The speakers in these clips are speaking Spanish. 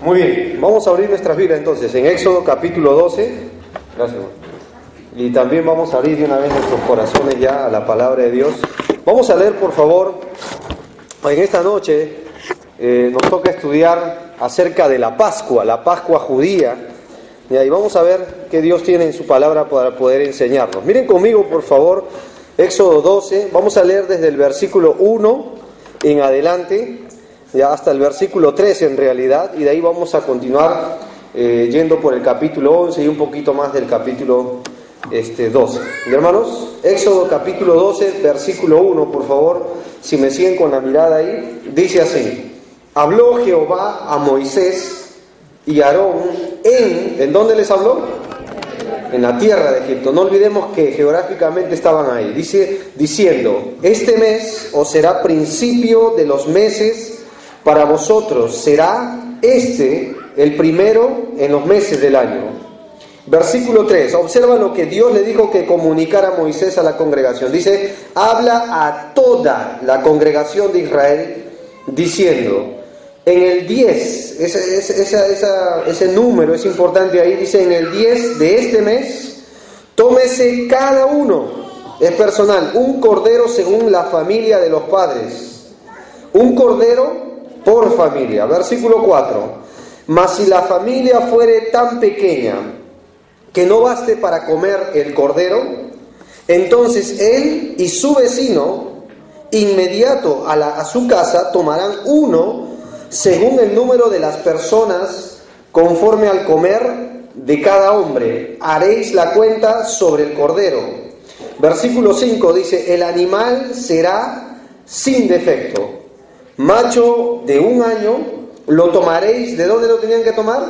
Muy bien, vamos a abrir nuestras Biblias entonces en Éxodo capítulo 12. Gracias, hermano. Y también vamos a abrir de una vez nuestros corazones ya a la palabra de Dios. Vamos a leer, por favor, en esta noche nos toca estudiar acerca de la Pascua judía. Y ahí vamos a ver qué Dios tiene en su palabra para poder enseñarnos. Miren conmigo, por favor, Éxodo 12. Vamos a leer desde el versículo 1 en adelante, ya hasta el versículo 13 en realidad, y de ahí vamos a continuar yendo por el capítulo 11 y un poquito más del capítulo 12. ¿Y hermanos? Éxodo capítulo 12, versículo 1, por favor, si me siguen con la mirada ahí, dice así: habló Jehová a Moisés y Aarón ¿en dónde les habló? En la tierra de Egipto. No olvidemos que geográficamente estaban ahí. Dice, diciendo: este mes os será principio de los meses para vosotros, será el primero en los meses del año. Versículo 3, observa lo que Dios le dijo que comunicara a Moisés a la congregación. Dice: habla a toda la congregación de Israel, diciendo, en el 10, ese número es importante ahí, dice, en el 10 de este mes, tómese cada uno, es personal, un cordero según la familia de los padres, un cordero por familia. Versículo 4, mas si la familia fuere tan pequeña que no baste para comer el cordero, entonces él y su vecino inmediato a su casa tomarán uno según el número de las personas, conforme al comer de cada hombre. Haréis la cuenta sobre el cordero. Versículo 5 dice: el animal será sin defecto, macho de 1 año, lo tomaréis. ¿De dónde lo tenían que tomar?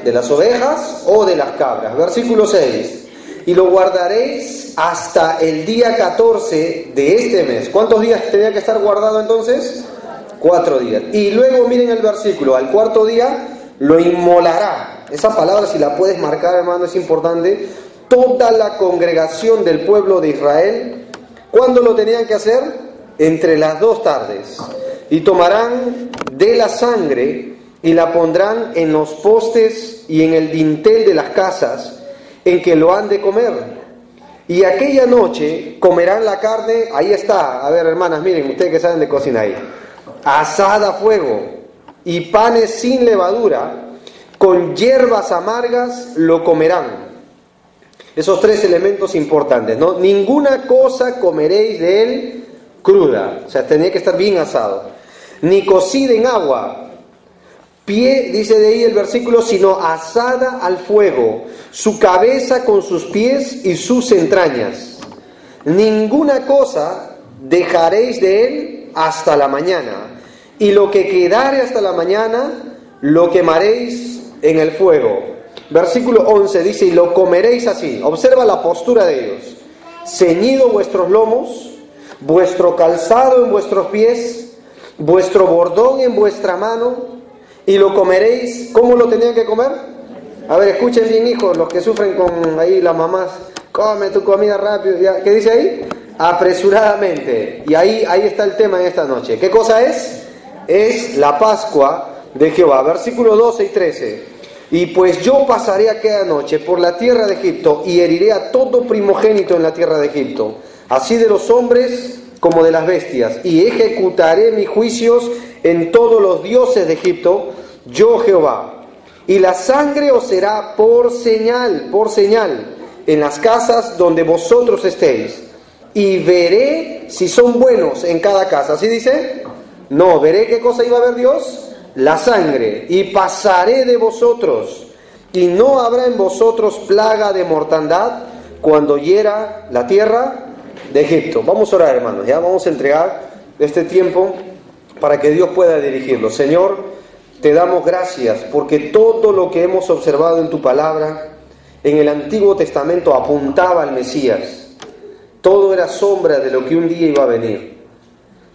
De las ovejas o de las cabras. Versículo 6, y lo guardaréis hasta el día 14 de este mes. ¿Cuántos días tenía que estar guardado entonces? 4 días. Y luego miren el versículo: al 4º día lo inmolará. Esa palabra, si la puedes marcar, hermano, es importante. Toda la congregación del pueblo de Israel. ¿Cuándo lo tenían que hacer? Entre las 2 tardes. Y tomarán de la sangre y la pondrán en los postes y en el dintel de las casas en que lo han de comer. Y aquella noche comerán la carne. Ahí está. A ver, hermanas, miren, ustedes que saben de cocina ahí. Asada a fuego, y panes sin levadura, con hierbas amargas lo comerán. Esos 3 elementos importantes, ¿no? Ninguna cosa comeréis de él cruda, o sea, tenía que estar bien asado, ni cocida en agua, dice de ahí el versículo, sino asada al fuego, su cabeza con sus pies y sus entrañas. Ninguna cosa dejaréis de él hasta la mañana, y lo que quedare hasta la mañana lo quemaréis en el fuego. Versículo 11 dice: y lo comeréis así. Observa la postura de ellos: ceñido vuestros lomos, vuestro calzado en vuestros pies, vuestro bordón en vuestra mano, y lo comeréis. ¿Cómo lo tenían que comer? A ver, escuchen bien, hijos, los que sufren con ahí las mamás: come tu comida rápido. ¿Qué dice ahí? Apresuradamente. Y ahí está el tema en esta noche. ¿Qué cosa es? Es la Pascua de Jehová. Versículos 12 y 13. Y pues yo pasaré aquella noche por la tierra de Egipto y heriré a todo primogénito en la tierra de Egipto, así de los hombres como de las bestias, y ejecutaré mis juicios en todos los dioses de Egipto, yo Jehová. Y la sangre os será por señal en las casas donde vosotros estéis, y veré si son buenos en cada casa. ¿Así dice? No, veré qué cosa iba a ver Dios: la sangre. Y pasaré de vosotros, y no habrá en vosotros plaga de mortandad cuando hiera la tierra de Egipto. Vamos a orar, hermanos, ya vamos a entregar este tiempo para que Dios pueda dirigirlo. Señor, te damos gracias porque todo lo que hemos observado en tu palabra en el Antiguo Testamento apuntaba al Mesías. Todo era sombra de lo que un día iba a venir.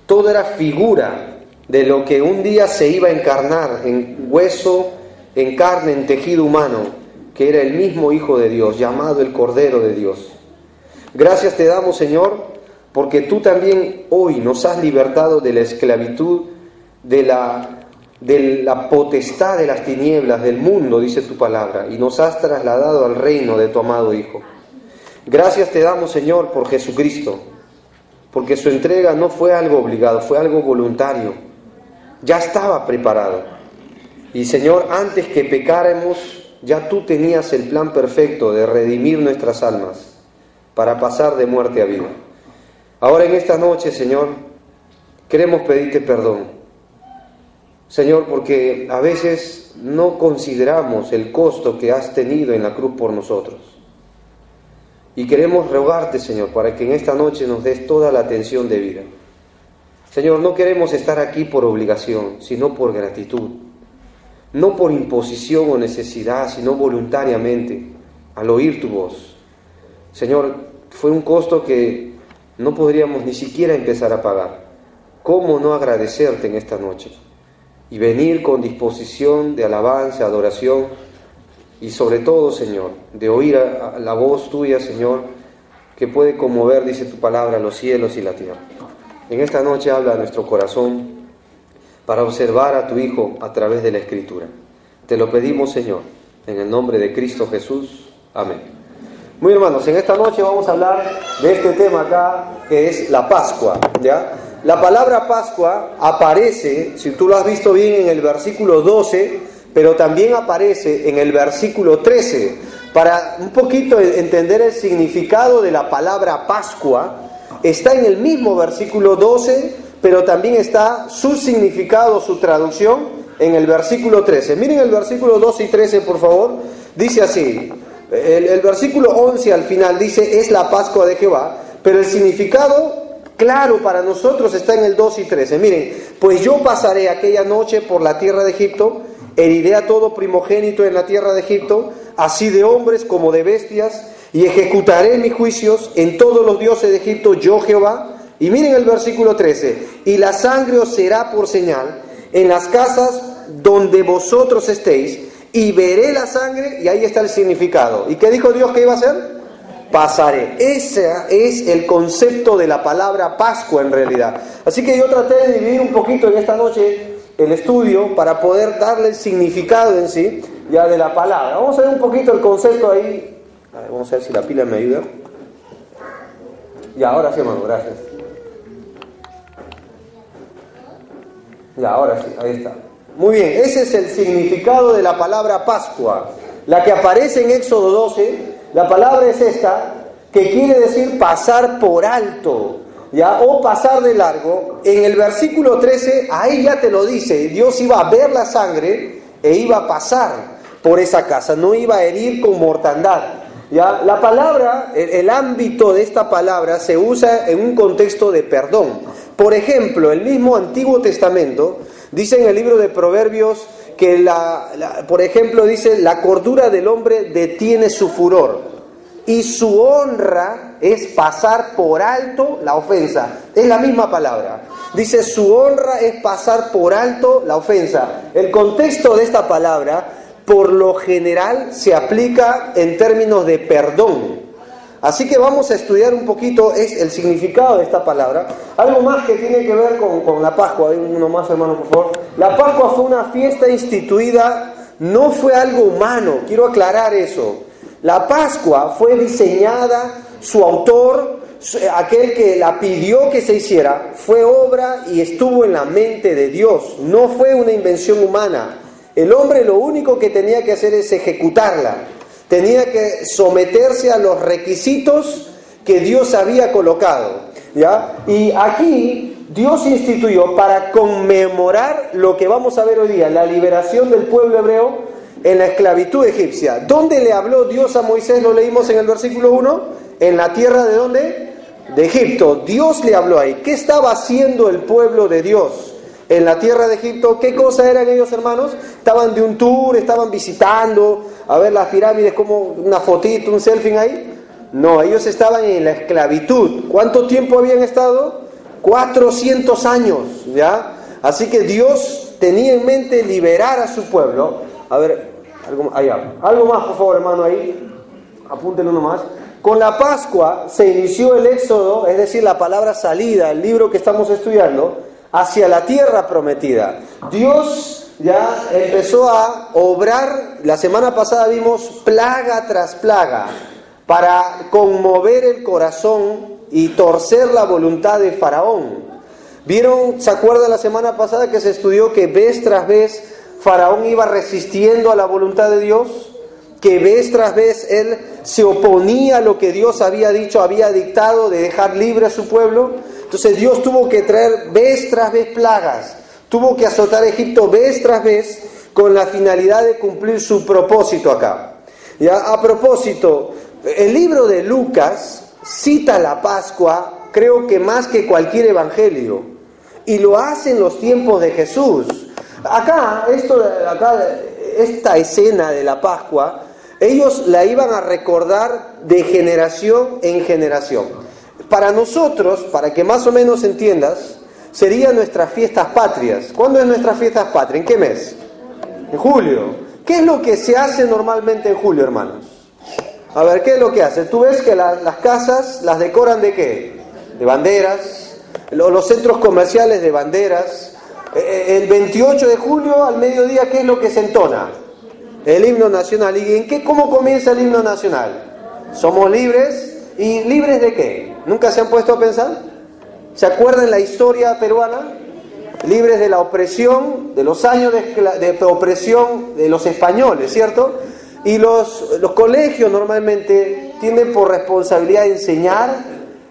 Todo era figura de lo que un día se iba a encarnar en hueso, en carne, en tejido humano, que era el mismo Hijo de Dios, llamado el Cordero de Dios. Gracias te damos, Señor, porque tú también hoy nos has libertado de la esclavitud, de la de la potestad de las tinieblas del mundo, dice tu palabra, y nos has trasladado al reino de tu amado Hijo. Gracias te damos, Señor, por Jesucristo, porque su entrega no fue algo obligado, fue algo voluntario. Ya estaba preparado. Y, Señor, antes que pecáramos, ya tú tenías el plan perfecto de redimir nuestras almas para pasar de muerte a vida. Ahora en esta noche, Señor, queremos pedirte perdón. Señor, porque a veces no consideramos el costo que has tenido en la cruz por nosotros. Y queremos rogarte, Señor, para que en esta noche nos des toda la atención debida. Señor, no queremos estar aquí por obligación, sino por gratitud. No por imposición o necesidad, sino voluntariamente, al oír tu voz. Señor, fue un costo que no podríamos ni siquiera empezar a pagar. ¿Cómo no agradecerte en esta noche? Y venir con disposición de alabanza, adoración y sobre todo, Señor, de oír a la voz tuya, Señor, que puede conmover, dice tu palabra, los cielos y la tierra. En esta noche habla a nuestro corazón para observar a tu Hijo a través de la Escritura. Te lo pedimos, Señor, en el nombre de Cristo Jesús. Amén. Muy hermanos, en esta noche vamos a hablar de este tema acá, que es la Pascua, ¿ya? La palabra Pascua aparece, si tú lo has visto bien, en el versículo 12, pero también aparece en el versículo 13. Para un poquito entender el significado de la palabra Pascua, está en el mismo versículo 12, pero también está su significado, su traducción, en el versículo 13. Miren el versículo 12 y 13, por favor. Dice así, el versículo 11 al final dice, es la Pascua de Jehová, pero el significado claro para nosotros está en el 2 y 13. Miren, pues yo pasaré aquella noche por la tierra de Egipto, heriré a todo primogénito en la tierra de Egipto, así de hombres como de bestias, y ejecutaré mis juicios en todos los dioses de Egipto, yo Jehová. Y miren el versículo 13, y la sangre os será por señal en las casas donde vosotros estéis, y veré la sangre, y ahí está el significado. ¿Y qué dijo Dios que iba a hacer? Pasaré. Ese es el concepto de la palabra Pascua en realidad. Así que yo traté de dividir un poquito en esta noche el estudio para poder darle el significado en sí ya de la palabra. Vamos a ver un poquito el concepto ahí. A ver, vamos a ver si la pila me ayuda. Ya, ahora sí, hermano, gracias. Ya, ahora sí, ahí está. Muy bien, ese es el significado de la palabra Pascua, la que aparece en Éxodo 12. La palabra es esta, que quiere decir pasar por alto, ¿ya? O pasar de largo. En el versículo 13, ahí ya te lo dice, Dios iba a ver la sangre e iba a pasar por esa casa, no iba a herir con mortandad, ¿ya? La palabra, el ámbito de esta palabra se usa en un contexto de perdón. Por ejemplo, el mismo Antiguo Testamento dice en el libro de Proverbios que por ejemplo dice, la cordura del hombre detiene su furor y su honra es pasar por alto la ofensa. Es la misma palabra. Dice, su honra es pasar por alto la ofensa. El contexto de esta palabra, por lo general, se aplica en términos de perdón. Así que vamos a estudiar un poquito el significado de esta palabra. Algo más que tiene que ver con la Pascua. Uno más, hermano, por favor. La Pascua fue una fiesta instituida, no fue algo humano. Quiero aclarar eso. La Pascua fue diseñada, su autor, aquel que la pidió que se hiciera, fue obra y estuvo en la mente de Dios. No fue una invención humana. El hombre lo único que tenía que hacer es ejecutarla. Tenía que someterse a los requisitos que Dios había colocado, ¿ya? Y aquí Dios instituyó para conmemorar lo que vamos a ver hoy día, la liberación del pueblo hebreo en la esclavitud egipcia. ¿Dónde le habló Dios a Moisés? Lo leímos en el versículo 1. ¿En la tierra de dónde? De Egipto. Dios le habló ahí. ¿Qué estaba haciendo el pueblo de Dios en la tierra de Egipto? ¿Qué cosa eran ellos, hermanos? Estaban de un tour, estaban visitando, a ver las pirámides, como una fotito, un selfie ahí. No, ellos estaban en la esclavitud. ¿Cuánto tiempo habían estado? 400 años, ¿ya? Así que Dios tenía en mente liberar a su pueblo. A ver, algo más, por favor, hermano, ahí. Apúntenlo nomás. Con la Pascua se inició el Éxodo, es decir, la palabra salida, el libro que estamos estudiando, hacia la tierra prometida. Dios ya empezó a obrar. La semana pasada vimos plaga tras plaga para conmover el corazón y torcer la voluntad de Faraón. ¿Vieron? ¿Se acuerdan la semana pasada que se estudió que vez tras vez Faraón iba resistiendo a la voluntad de Dios? Que vez tras vez él se oponía a lo que Dios había dicho, había dictado de dejar libre a su pueblo. Entonces Dios tuvo que traer vez tras vez plagas, tuvo que azotar a Egipto vez tras vez con la finalidad de cumplir su propósito acá. Ya, a propósito, el libro de Lucas cita la Pascua, creo que más que cualquier evangelio, y lo hace en los tiempos de Jesús. Esta escena de la Pascua, ellos la iban a recordar de generación en generación. Para nosotros, para que más o menos entiendas, serían nuestras fiestas patrias. ¿Cuándo es nuestras fiestas patrias? ¿En qué mes? En julio. ¿Qué es lo que se hace normalmente en julio, hermanos? A ver, ¿qué es lo que hace? Tú ves que las casas las decoran ¿de qué? De banderas, los centros comerciales de banderas. El 28 de julio al mediodía, ¿qué es lo que se entona? El himno nacional. ¿Y cómo comienza el himno nacional? Somos libres. ¿Y libres de qué? ¿Nunca se han puesto a pensar? ¿Se acuerdan la historia peruana? Libres de la opresión, de los años de opresión de los españoles, ¿cierto? Y los colegios normalmente tienen por responsabilidad enseñar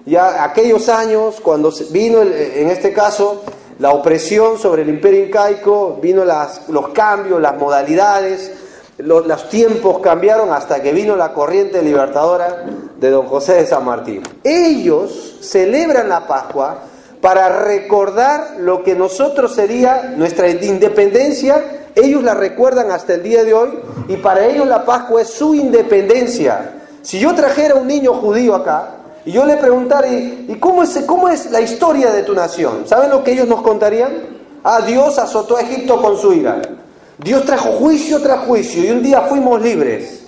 ya aquellos años cuando vino, en este caso, la opresión sobre el imperio incaico, vino los cambios, las modalidades, los tiempos cambiaron hasta que vino la corriente libertadora de don José de San Martín. Ellos celebran la Pascua para recordar lo que nosotros sería nuestra independencia. Ellos la recuerdan hasta el día de hoy y para ellos la Pascua es su independencia. Si yo trajera un niño judío acá y yo le preguntara, ¿y cómo es la historia de tu nación? ¿Saben lo que ellos nos contarían? Dios azotó a Egipto con su ira. Dios trajo juicio tras juicio y un día fuimos libres.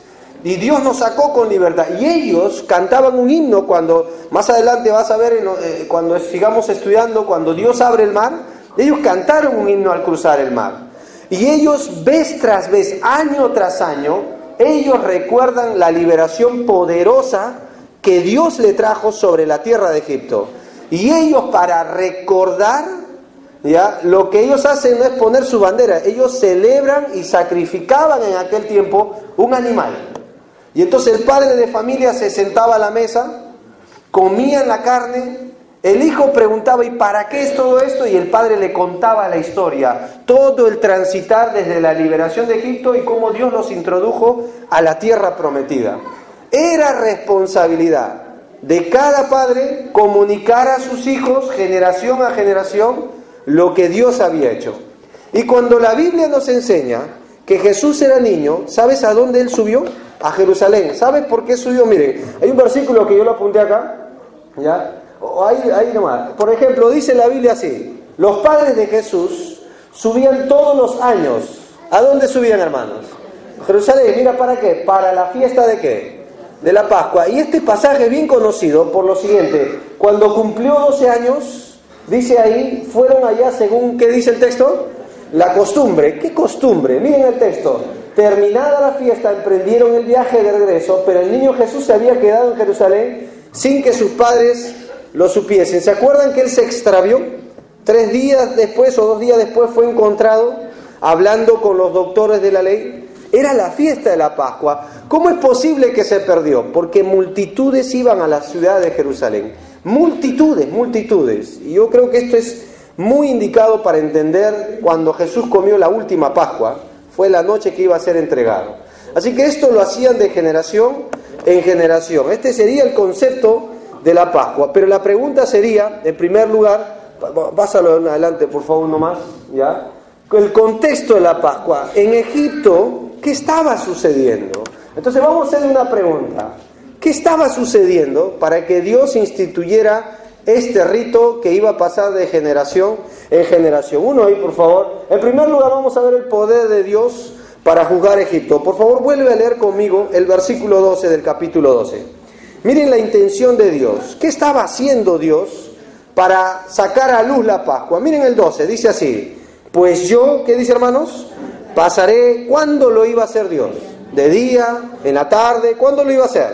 Y Dios nos sacó con libertad. Y ellos cantaban un himno cuando, más adelante vas a ver, cuando sigamos estudiando, cuando Dios abre el mar, ellos cantaron un himno al cruzar el mar. Y ellos, vez tras vez, año tras año, ellos recuerdan la liberación poderosa que Dios le trajo sobre la tierra de Egipto. Y ellos, para recordar, ¿ya? Lo que ellos hacen no es poner su bandera, ellos celebran y sacrificaban en aquel tiempo un animal. Y entonces el padre de familia se sentaba a la mesa, comían la carne, el hijo preguntaba ¿y para qué es todo esto? Y el padre le contaba la historia, todo el transitar desde la liberación de Egipto y cómo Dios los introdujo a la tierra prometida. Era responsabilidad de cada padre comunicar a sus hijos, generación a generación, lo que Dios había hecho. Y cuando la Biblia nos enseña que Jesús era niño, ¿sabes a dónde Él subió? A Jerusalén. ¿Sabes por qué subió? Miren, hay un versículo que yo lo apunté acá, ¿ya? Ahí nomás. Por ejemplo, dice la Biblia así: los padres de Jesús subían todos los años. ¿A dónde subían, hermanos? A Jerusalén. Mira, ¿para qué? Para la fiesta ¿de qué? De la Pascua. Y este pasaje es bien conocido por lo siguiente: cuando cumplió 12 años, dice ahí, fueron allá según, ¿qué dice el texto? La costumbre. ¿Qué costumbre? Miren el texto. Terminada la fiesta, emprendieron el viaje de regreso, pero el niño Jesús se había quedado en Jerusalén sin que sus padres lo supiesen. ¿Se acuerdan que él se extravió? 3 días después o 2 días después fue encontrado hablando con los doctores de la ley. Era la fiesta de la Pascua. ¿Cómo es posible que se perdió? Porque multitudes iban a la ciudad de Jerusalén. Multitudes. Y yo creo que esto es muy indicado para entender cuando Jesús comió la última Pascua. Fue la noche que iba a ser entregado. Así que esto lo hacían de generación en generación. Este sería el concepto de la Pascua. Pero la pregunta sería, en primer lugar, pásalo adelante por favor nomás, ¿ya? El contexto de la Pascua. En Egipto, ¿qué estaba sucediendo? Entonces vamos a hacer una pregunta. ¿Qué estaba sucediendo para que Dios instituyera este rito que iba a pasar de generación en generación? Uno ahí, por favor. En primer lugar, vamos a ver el poder de Dios para juzgar a Egipto. Por favor, vuelve a leer conmigo el versículo 12 del capítulo 12. Miren la intención de Dios. ¿Qué estaba haciendo Dios para sacar a luz la Pascua? Miren el 12, dice así: Pues yo, ¿qué dice, hermanos? Pasaré. ¿Cuándo lo iba a hacer Dios? ¿De día? ¿En la tarde? ¿Cuándo lo iba a hacer?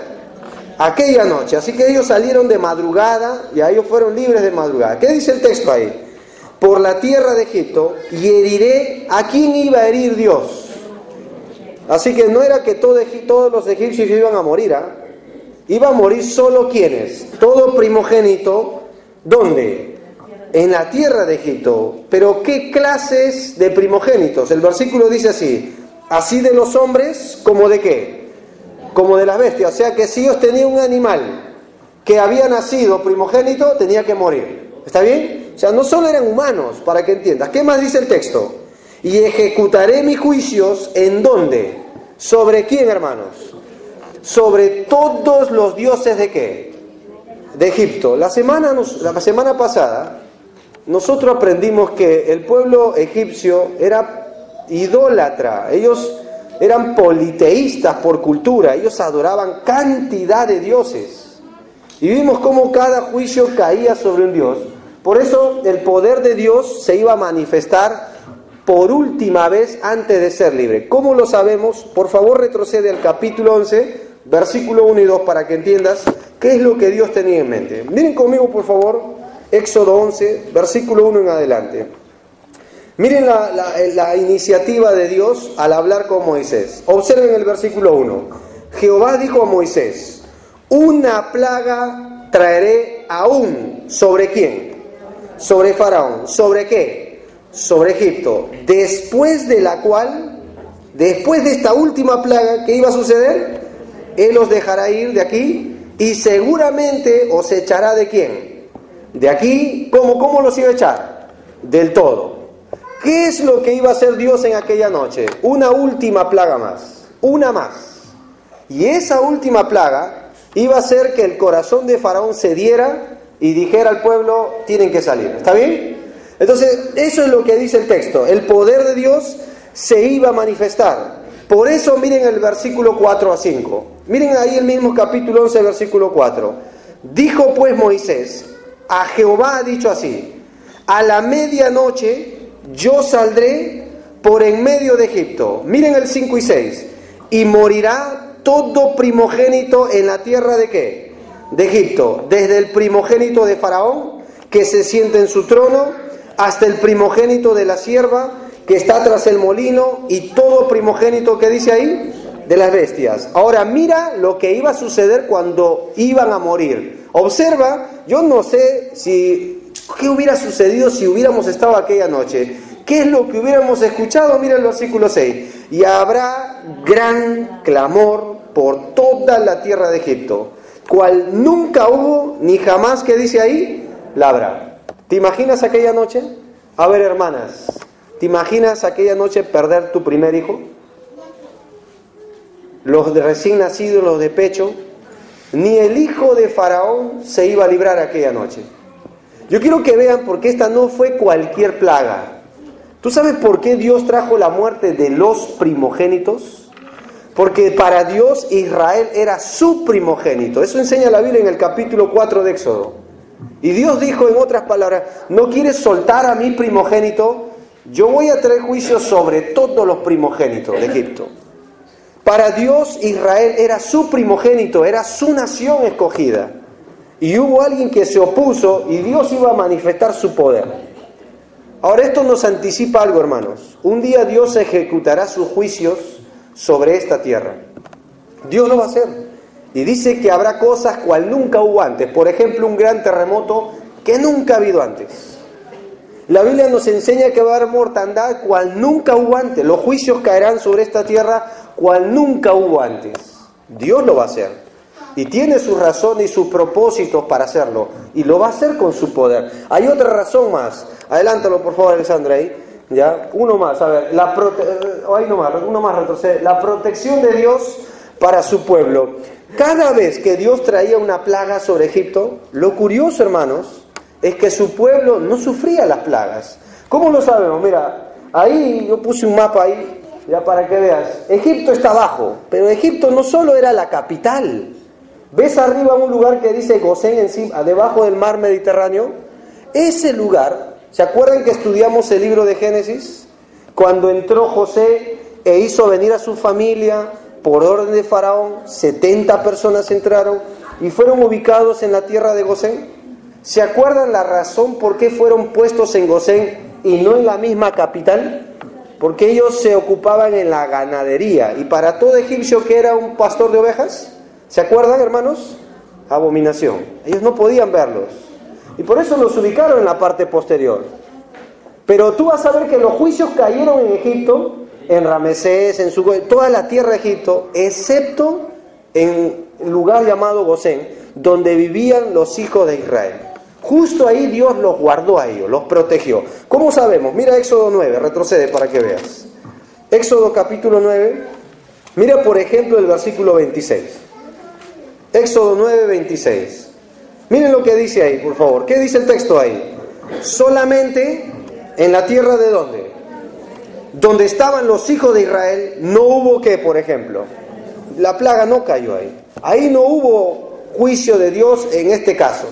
Aquella noche. Así que ellos salieron de madrugada y ellos fueron libres de madrugada. ¿Qué dice el texto ahí? Por la tierra de Egipto, y heriré. ¿A quién iba a herir Dios? Así que no era que todos los egipcios iban a morir, ¿ah? Iba a morir solo ¿quiénes? Todo primogénito. ¿Dónde? En la tierra de Egipto. Pero ¿qué clases de primogénitos? El versículo dice así: así de los hombres como de ¿qué? Como de las bestias. O sea que si ellos tenían un animal que había nacido primogénito, tenía que morir. ¿Está bien? O sea, no solo eran humanos, para que entiendas. ¿Qué más dice el texto? Y ejecutaré mis juicios, ¿en dónde? ¿Sobre quién, hermanos? Sobre todos los dioses de ¿qué? De Egipto. La semana pasada nosotros aprendimos que el pueblo egipcio era idólatra. Ellos eran politeístas por cultura. Ellos adoraban cantidad de dioses. Y vimos cómo cada juicio caía sobre un dios. Por eso el poder de Dios se iba a manifestar por última vez antes de ser libre. ¿Cómo lo sabemos? Por favor, retrocede al capítulo 11, versículo 1 y 2, para que entiendas qué es lo que Dios tenía en mente. Miren conmigo, por favor, Éxodo 11, versículo 1 en adelante. Miren la iniciativa de Dios al hablar con Moisés. Observen el versículo 1. Jehová dijo a Moisés: una plaga traeré aún. ¿Sobre quién? Sobre Faraón. ¿Sobre qué? Sobre Egipto. Después de la cual, después de esta última plaga, ¿qué iba a suceder? Él os dejará ir de aquí y seguramente os echará ¿de quién? De aquí. ¿Cómo los iba a echar? Del todo. ¿Qué es lo que iba a hacer Dios en aquella noche? Una última plaga más. Una más. Y esa última plaga iba a hacer que el corazón de Faraón cediera y dijera al pueblo: tienen que salir. ¿Está bien? Entonces, eso es lo que dice el texto. El poder de Dios se iba a manifestar. Por eso miren el versículo 4 a 5. Miren ahí el mismo capítulo 11, versículo 4. Dijo pues Moisés: a Jehová ha dicho así: a la medianoche yo saldré por en medio de Egipto. Miren el 5 y 6. Y morirá todo primogénito en la tierra ¿de qué? De Egipto. Desde el primogénito de Faraón, que se siente en su trono, hasta el primogénito de la sierva, que está tras el molino, y todo primogénito, ¿qué dice ahí? De las bestias. Ahora mira lo que iba a suceder cuando iban a morir. Observa, yo no sé qué hubiera sucedido si hubiéramos estado aquella noche. ¿Qué es lo que hubiéramos escuchado? Mira el versículo 6. Y habrá gran clamor por toda la tierra de Egipto, cual nunca hubo ni jamás, ¿qué dice ahí? La habrá. ¿Te imaginas aquella noche? A ver, hermanas, ¿te imaginas aquella noche perder tu primer hijo? Los de recién nacidos, los de pecho. Ni el hijo de Faraón se iba a librar aquella noche. Yo quiero que vean, porque esta no fue cualquier plaga. ¿Tú sabes por qué Dios trajo la muerte de los primogénitos? Porque para Dios Israel era su primogénito. Eso enseña la Biblia en el capítulo 4 de Éxodo. Y Dios dijo, en otras palabras: ¿no quieres soltar a mi primogénito? Yo voy a traer juicio sobre todos los primogénitos de Egipto. Para Dios Israel era su primogénito, era su nación escogida. Y hubo alguien que se opuso y Dios iba a manifestar su poder. Ahora esto nos anticipa algo, hermanos. Un día Dios ejecutará sus juicios sobre esta tierra. Dios lo va a hacer. Y dice que habrá cosas cual nunca hubo antes. Por ejemplo, un gran terremoto que nunca ha habido antes. La Biblia nos enseña que va a haber mortandad cual nunca hubo antes. Los juicios caerán sobre esta tierra cual nunca hubo antes. Dios lo va a hacer. Y tiene sus razones y sus propósitos para hacerlo. Y lo va a hacer con su poder. Hay otra razón más. Adelántalo, por favor, Alexandra, ahí. ¿Ya? Uno más, a ver. Uno más retrocede. La protección de Dios para su pueblo. Cada vez que Dios traía una plaga sobre Egipto, lo curioso, hermanos, es que su pueblo no sufría las plagas. ¿Cómo lo sabemos? Mira, ahí yo puse un mapa ahí, ya para que veas. Egipto está abajo, pero Egipto no solo era la capital. ¿Ves arriba un lugar que dice Gosén, encima, debajo del mar Mediterráneo? Ese lugar ¿Se acuerdan que estudiamos el libro de Génesis? Cuando entró José e hizo venir a su familia por orden de Faraón, 70 personas entraron y fueron ubicados en la tierra de Gosén. ¿Se acuerdan la razón por qué fueron puestos en Gosén y no en la misma capital? Porque ellos se ocupaban en la ganadería, y para todo egipcio que era un pastor de ovejas, ¿se acuerdan, hermanos? Abominación. Ellos no podían verlos, y por eso los ubicaron en la parte posterior. Pero tú vas a ver que los juicios cayeron en Egipto, en Ramesés, en toda la tierra de Egipto, excepto en un lugar llamado Gosén, donde vivían los hijos de Israel. Justo ahí Dios los guardó a ellos, los protegió. ¿Cómo sabemos? Mira Éxodo 9, retrocede para que veas. Éxodo capítulo 9, mira por ejemplo el versículo 26. Éxodo 9, 26. Miren lo que dice ahí, por favor. ¿Qué dice el texto ahí? Solamente en la tierra de ¿dónde? Donde estaban los hijos de Israel, no hubo ¿qué, por ejemplo? La plaga no cayó ahí. Ahí no hubo juicio de Dios en este caso.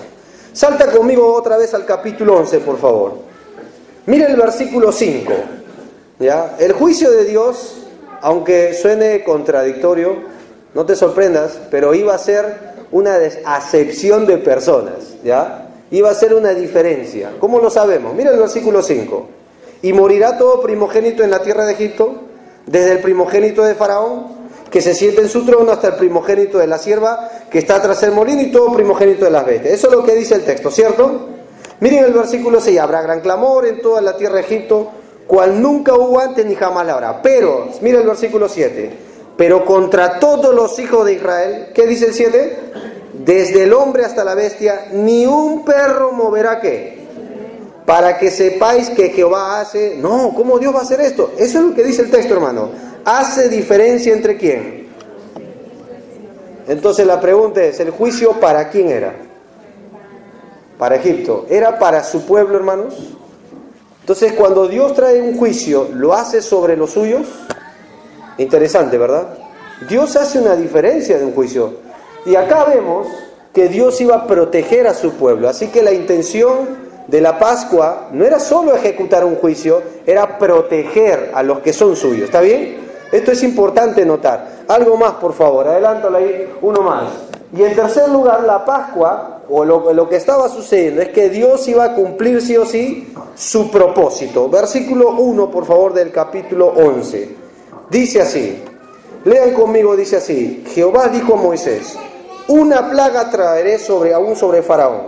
Salta conmigo otra vez al capítulo 11, por favor. Mira el versículo 5. ¿Ya? El juicio de Dios, aunque suene contradictorio, no te sorprendas, pero iba a ser una acepción de personas, ¿ya? Iba a ser una diferencia. ¿Cómo lo sabemos? Mira el versículo 5. Y morirá todo primogénito en la tierra de Egipto, desde el primogénito de Faraón, que se siente en su trono, hasta el primogénito de la sierva que está tras el molino, y todo primogénito de las bestias. Eso es lo que dice el texto, ¿cierto? Miren el versículo 6. Habrá gran clamor en toda la tierra de Egipto, cual nunca hubo antes ni jamás la habrá. Pero, mira el versículo 7. Pero contra todos los hijos de Israel, ¿qué dice el 7? Desde el hombre hasta la bestia, ni un perro moverá ¿qué? Para que sepáis que Jehová hace... No, ¿cómo Dios va a hacer esto? Eso es lo que dice el texto, hermano. ¿Hace diferencia entre quién? Entonces la pregunta es, ¿el juicio para quién era? Para Egipto. ¿Era para su pueblo, hermanos? Entonces cuando Dios trae un juicio, ¿lo hace sobre los suyos? Interesante, ¿verdad? Dios hace una diferencia de un juicio. Y acá vemos que Dios iba a proteger a su pueblo. Así que la intención de la Pascua no era solo ejecutar un juicio, era proteger a los que son suyos. ¿Está bien? Esto es importante notar. Algo más, por favor, adelántalo ahí, uno más. Y en tercer lugar, la Pascua, o lo que estaba sucediendo, es que Dios iba a cumplir sí o sí su propósito. Versículo 1, por favor, del capítulo 11. Dice así, lean conmigo, dice así: Jehová dijo a Moisés: una plaga traeré aún sobre Faraón,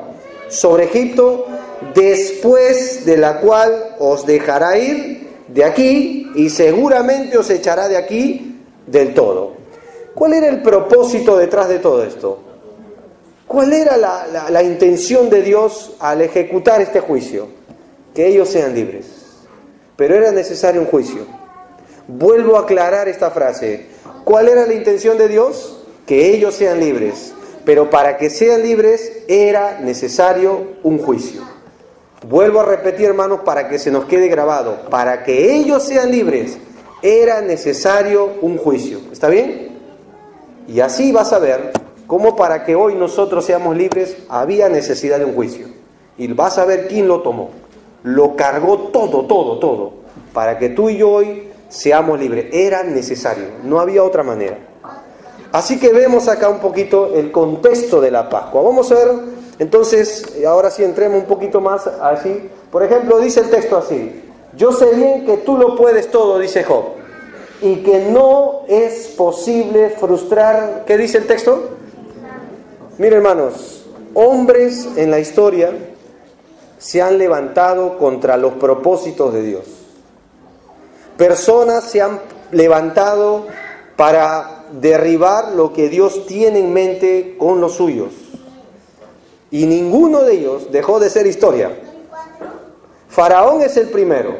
sobre Egipto, después de la cual os dejará ir de aquí y seguramente os echará de aquí del todo. ¿Cuál era el propósito detrás de todo esto? ¿Cuál era la intención de Dios al ejecutar este juicio? Que ellos sean libres. Pero era necesario un juicio. Vuelvo a aclarar esta frase. ¿Cuál era la intención de Dios? Que ellos sean libres. Pero para que sean libres era necesario un juicio. Vuelvo a repetir, hermanos, para que se nos quede grabado. Para que ellos sean libres era necesario un juicio. ¿Está bien? Y así vas a ver cómo para que hoy nosotros seamos libres había necesidad de un juicio. Y vas a ver quién lo tomó. Lo cargó todo, para que tú y yo hoy seamos libres. Era necesario, no había otra manera. Así que vemos acá un poquito el contexto de la Pascua. Vamos a ver, entonces, ahora sí entremos un poquito más así. Por ejemplo, dice el texto así: yo sé bien que tú lo puedes todo, dice Job, y que no es posible frustrar... ¿Qué dice el texto? Miren, hermanos, hombres en la historia se han levantado contra los propósitos de Dios. Personas se han levantado para derribar lo que Dios tiene en mente con los suyos. Y ninguno de ellos dejó de ser historia. Faraón es el primero.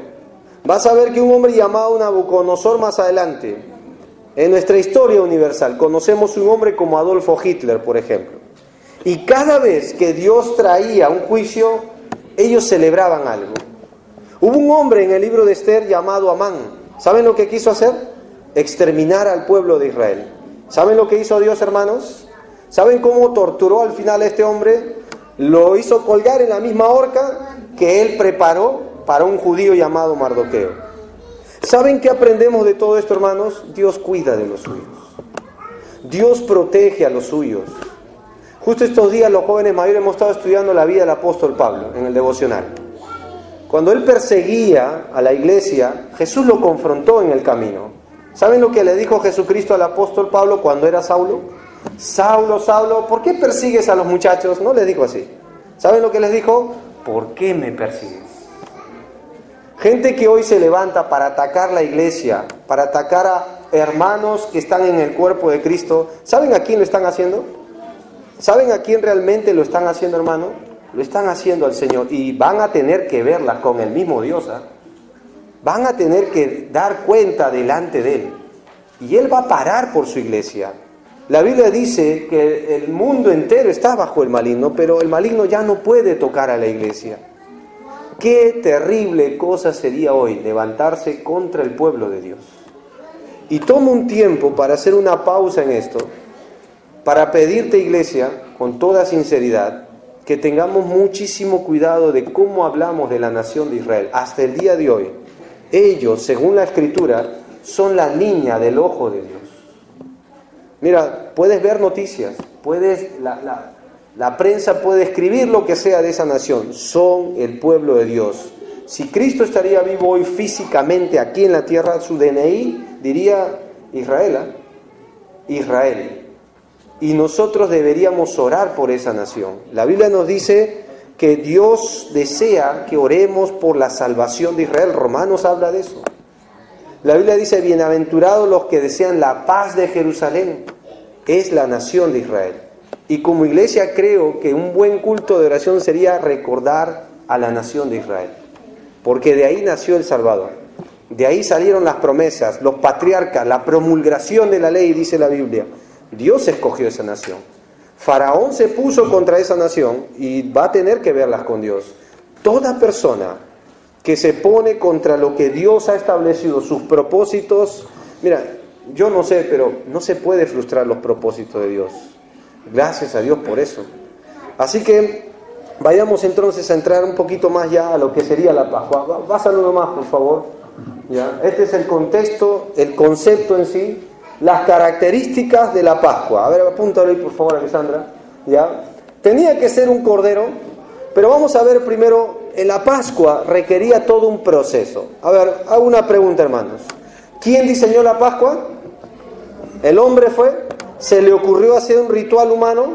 Vas a ver que un hombre llamado Nabucodonosor más adelante, en nuestra historia universal, conocemos un hombre como Adolfo Hitler, por ejemplo. Y cada vez que Dios traía un juicio, ellos celebraban algo. Hubo un hombre en el libro de Esther llamado Amán. ¿Saben lo que quiso hacer? Exterminar al pueblo de Israel. ¿Saben lo que hizo Dios, hermanos? ¿Saben cómo torturó al final a este hombre? Lo hizo colgar en la misma horca que él preparó para un judío llamado Mardoqueo. ¿Saben qué aprendemos de todo esto, hermanos? Dios cuida de los suyos. Dios protege a los suyos. Justo estos días los jóvenes mayores hemos estado estudiando la vida del apóstol Pablo en el devocional. Cuando él perseguía a la iglesia, Jesús lo confrontó en el camino. ¿Saben lo que le dijo Jesucristo al apóstol Pablo cuando era Saulo? Saulo, Saulo, ¿por qué persigues a los muchachos? No les dijo así. ¿Saben lo que les dijo? ¿Por qué me persigues? Gente que hoy se levanta para atacar la iglesia, para atacar a hermanos que están en el cuerpo de Cristo. ¿Saben a quién lo están haciendo? ¿Saben a quién realmente lo están haciendo, hermano? Lo están haciendo al Señor. Y van a tener que verlas con el mismo Dios, ¿eh? Van a tener que dar cuenta delante de Él. Y Él va a parar por su iglesia. La Biblia dice que el mundo entero está bajo el maligno, pero el maligno ya no puede tocar a la iglesia. Qué terrible cosa sería hoy levantarse contra el pueblo de Dios. Y tomo un tiempo para hacer una pausa en esto, para pedirte, iglesia, con toda sinceridad, que tengamos muchísimo cuidado de cómo hablamos de la nación de Israel. Hasta el día de hoy, ellos, según la Escritura, son la niña del ojo de Dios. Mira, puedes ver noticias, la prensa puede escribir lo que sea de esa nación. Son el pueblo de Dios. Si Cristo estaría vivo hoy físicamente aquí en la tierra, su DNI diría Israel, ¿eh? Israel. Y nosotros deberíamos orar por esa nación. La Biblia nos dice que Dios desea que oremos por la salvación de Israel. Romanos habla de eso. La Biblia dice, bienaventurados los que desean la paz de Jerusalén. Es la nación de Israel. Y como iglesia creo que un buen culto de oración sería recordar a la nación de Israel. Porque de ahí nació el Salvador. De ahí salieron las promesas, los patriarcas, la promulgación de la ley, dice la Biblia. Dios escogió esa nación. Faraón se puso contra esa nación y va a tener que verlas con Dios. Toda persona que se pone contra lo que Dios ha establecido, sus propósitos, mira, yo no sé, pero no se puede frustrar los propósitos de Dios. Gracias a Dios por eso. Así que vayamos entonces a entrar un poquito más ya a lo que sería la Pascua. Pásalo nomás, por favor. ¿Ya? Este es el contexto, el concepto en sí, las características de la Pascua. A ver, apúntalo ahí, por favor, Alessandra. ¿Ya? Tenía que ser un cordero, pero vamos a ver primero, en la Pascua requería todo un proceso. A ver, hago una pregunta, hermanos. ¿Quién diseñó la Pascua? ¿El hombre fue? ¿Se le ocurrió hacer un ritual humano?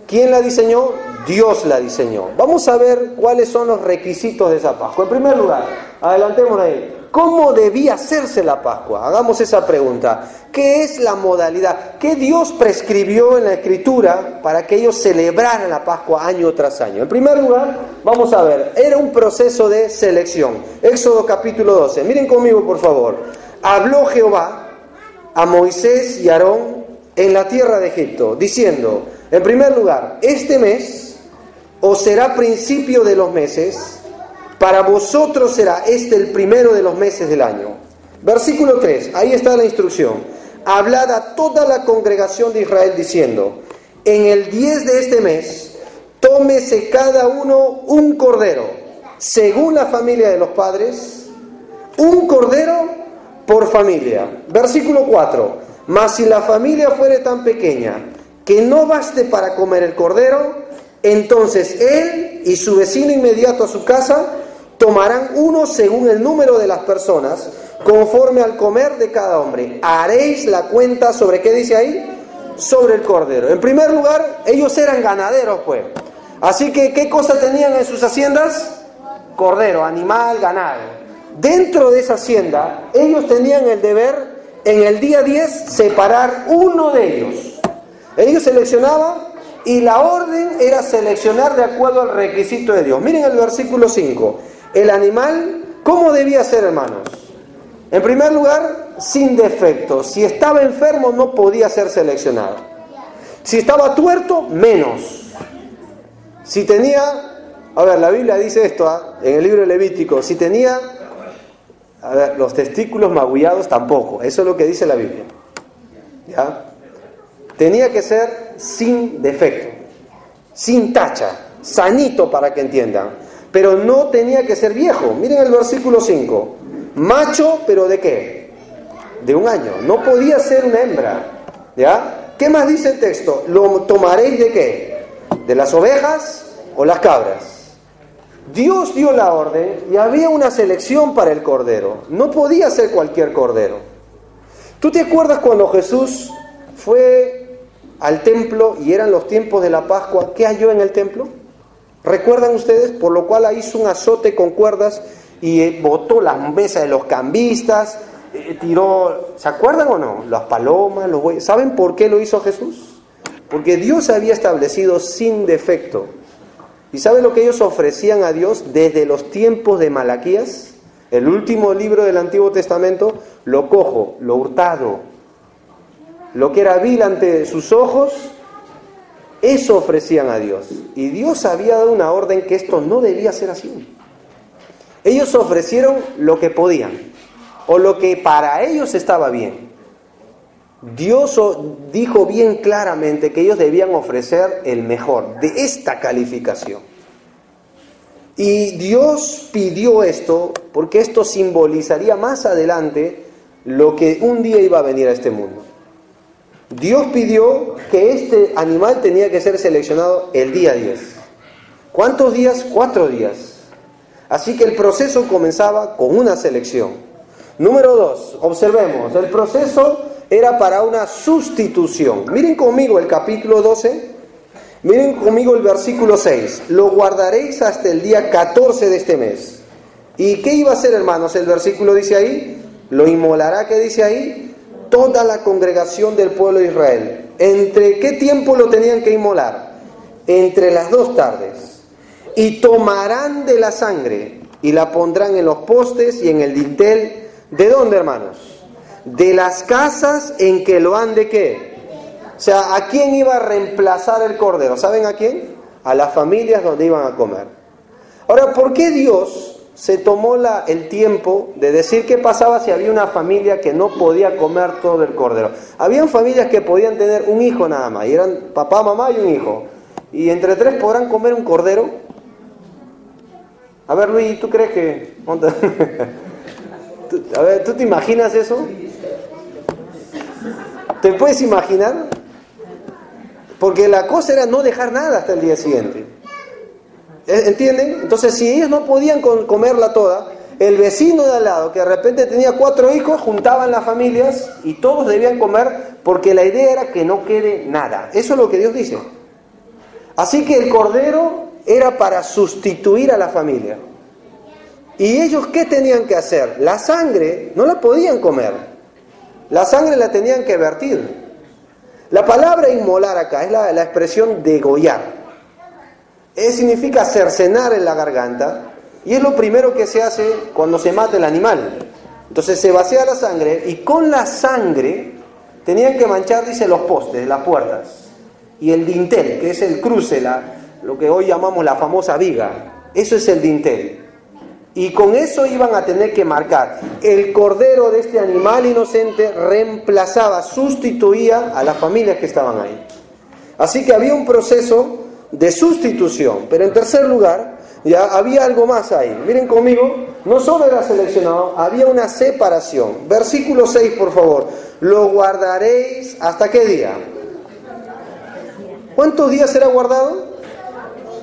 ¿Quién la diseñó? Dios la diseñó. Vamos a ver cuáles son los requisitos de esa Pascua. En primer lugar, adelantemos ahí. ¿Cómo debía hacerse la Pascua? Hagamos esa pregunta. ¿Qué es la modalidad? ¿Qué Dios prescribió en la Escritura para que ellos celebraran la Pascua año tras año? En primer lugar, vamos a ver, era un proceso de selección. Éxodo capítulo 12. Miren conmigo, por favor. Habló Jehová a Moisés y Aarón en la tierra de Egipto, diciendo, en primer lugar, este mes os será principio de los meses, para vosotros será este el primero de los meses del año. Versículo 3, ahí está la instrucción. Hablad a toda la congregación de Israel diciendo, en el 10 de este mes, tómese cada uno un cordero, según la familia de los padres, un cordero por familia. Versículo 4, mas si la familia fuere tan pequeña que no baste para comer el cordero, entonces él y su vecino inmediato a su casa tomarán uno según el número de las personas, conforme al comer de cada hombre. Haréis la cuenta sobre, ¿qué dice ahí? Sobre el cordero. En primer lugar, ellos eran ganaderos, pues. Así que, ¿qué cosa tenían en sus haciendas? Cordero, animal, ganado. Dentro de esa hacienda, ellos tenían el deber, en el día 10, separar uno de ellos. Ellos seleccionaban y la orden era seleccionar de acuerdo al requisito de Dios. Miren el versículo 5. El animal, ¿cómo debía ser, hermanos? En primer lugar, sin defecto. Si estaba enfermo, no podía ser seleccionado. Si estaba tuerto, menos. Si tenía, a ver, la Biblia dice esto, en el libro de Levítico, si tenía, a ver, los testículos magullados, tampoco. Eso es lo que dice la Biblia. ¿Ya? Tenía que ser sin defecto, sin tacha, sanito, para que entiendan. pero no tenía que ser viejo. Miren el versículo 5. Macho, pero ¿de qué? De 1 año. No podía ser una hembra. ¿Ya? ¿Qué más dice el texto? ¿Lo tomaréis de qué? ¿De las ovejas o las cabras? Dios dio la orden y había una selección para el cordero. No podía ser cualquier cordero. ¿Tú te acuerdas cuando Jesús fue al templo y eran los tiempos de la Pascua? ¿Qué halló en el templo? ¿Recuerdan ustedes? Por lo cual hizo un azote con cuerdas y botó las mesas de los cambistas, tiró, ¿se acuerdan o no? Las palomas, los bueyes. ¿Saben por qué lo hizo Jesús? Porque Dios había establecido sin defecto. ¿Y saben lo que ellos ofrecían a Dios desde los tiempos de Malaquías? El último libro del Antiguo Testamento, lo cojo, lo hurtado, lo que era vil ante sus ojos, eso ofrecían a Dios. Y Dios había dado una orden que esto no debía ser así. Ellos ofrecieron lo que podían, o lo que para ellos estaba bien. Dios dijo bien claramente que ellos debían ofrecer el mejor, de esta calificación. Y Dios pidió esto porque esto simbolizaría más adelante lo que un día iba a venir a este mundo. Dios pidió que este animal tenía que ser seleccionado el día 10. ¿Cuántos días? 4 días. Así que el proceso comenzaba con una selección. Número 2, observemos, el proceso era para una sustitución. Miren conmigo el capítulo 12, miren conmigo el versículo 6. Lo guardaréis hasta el día 14 de este mes. ¿Y qué iba a hacer, hermanos? El versículo dice ahí, lo inmolará, ¿qué dice ahí? Toda la congregación del pueblo de Israel. ¿Entre qué tiempo lo tenían que inmolar? Entre las 2 tardes. Y tomarán de la sangre y la pondrán en los postes y en el dintel. ¿De dónde, hermanos? De las casas en que lo han de ¿qué? O sea, ¿a quién iba a reemplazar el cordero? ¿Saben a quién? A las familias donde iban a comer. Ahora, ¿por qué Dios se tomó el tiempo de decir qué pasaba si había una familia que no podía comer todo el cordero? Habían familias que podían tener un hijo nada más, y eran papá, mamá y un hijo. ¿Y entre 3 podrán comer un cordero? A ver, Luis, ¿tú crees que...? A ver, ¿tú te imaginas eso? ¿Te puedes imaginar? Porque la cosa era no dejar nada hasta el día siguiente. ¿Entienden? Entonces, si ellos no podían comerla toda, el vecino de al lado, que de repente tenía 4 hijos, juntaban las familias y todos debían comer, porque la idea era que no quede nada. Eso es lo que Dios dice. Así que el cordero era para sustituir a la familia. ¿Y ellos qué tenían que hacer? La sangre no la podían comer. La sangre la tenían que vertir. La palabra inmolar acá es la expresión degollar. Significa cercenar en la garganta, y es lo primero que se hace cuando se mata el animal. Entonces se vacía la sangre, y con la sangre tenían que manchar, dice, los postes, las puertas, y el dintel, que es el cruce, lo que hoy llamamos la famosa viga. Eso es el dintel. Y con eso iban a tener que marcar. El cordero de este animal inocente reemplazaba, sustituía a las familias que estaban ahí. Así que había un proceso de sustitución. Pero en tercer lugar, ya había algo más ahí. Miren conmigo, no solo era seleccionado, había una separación. Versículo 6, por favor. Lo guardaréis, ¿hasta qué día? ¿Cuántos días será guardado?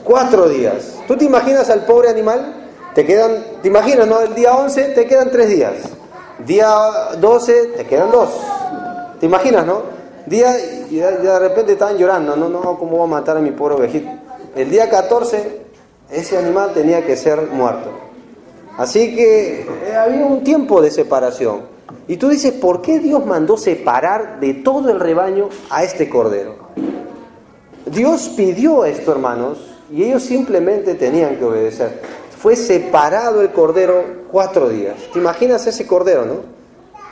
4 días. ¿Tú te imaginas al pobre animal? Te imaginas, ¿no? El día 11 te quedan 3 días. Día 12 te quedan 2. ¿Te imaginas, no? Y de repente estaban llorando. No, ¿cómo voy a matar a mi pobre ovejito? El día 14, ese animal tenía que ser muerto. Así que había un tiempo de separación. Y tú dices, ¿por qué Dios mandó separar de todo el rebaño a este cordero? Dios pidió esto, hermanos, y ellos simplemente tenían que obedecer. Fue separado el cordero 4 días. ¿Te imaginas ese cordero, no?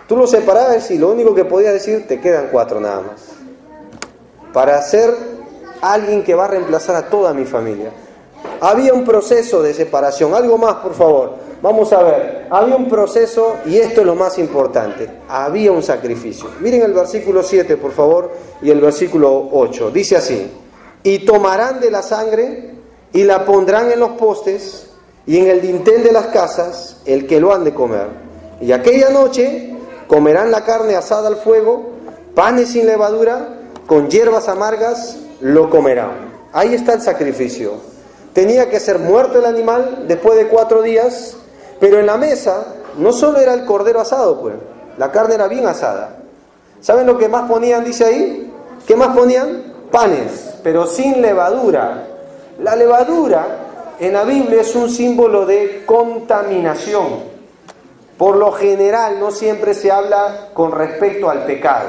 Tú lo separabas y lo único que podías decir, te quedan 4 nada más. Para ser alguien que va a reemplazar a toda mi familia. Había un proceso de separación. Algo más, por favor. Vamos a ver. Había un proceso, y esto es lo más importante. Había un sacrificio. Miren el versículo 7, por favor, y el versículo 8. Dice así: y tomarán de la sangre y la pondrán en los postes y en el dintel de las casas el que lo han de comer. Y aquella noche comerán la carne asada al fuego, panes sin levadura, con hierbas amargas lo comerán. Ahí está el sacrificio. Tenía que ser muerto el animal después de 4 días, pero en la mesa no solo era el cordero asado, pues, la carne era bien asada. ¿Saben lo que más ponían, dice ahí? ¿Qué más ponían? Panes, pero sin levadura. La levadura en la Biblia es un símbolo de contaminación. Por lo general no siempre se habla con respecto al pecado.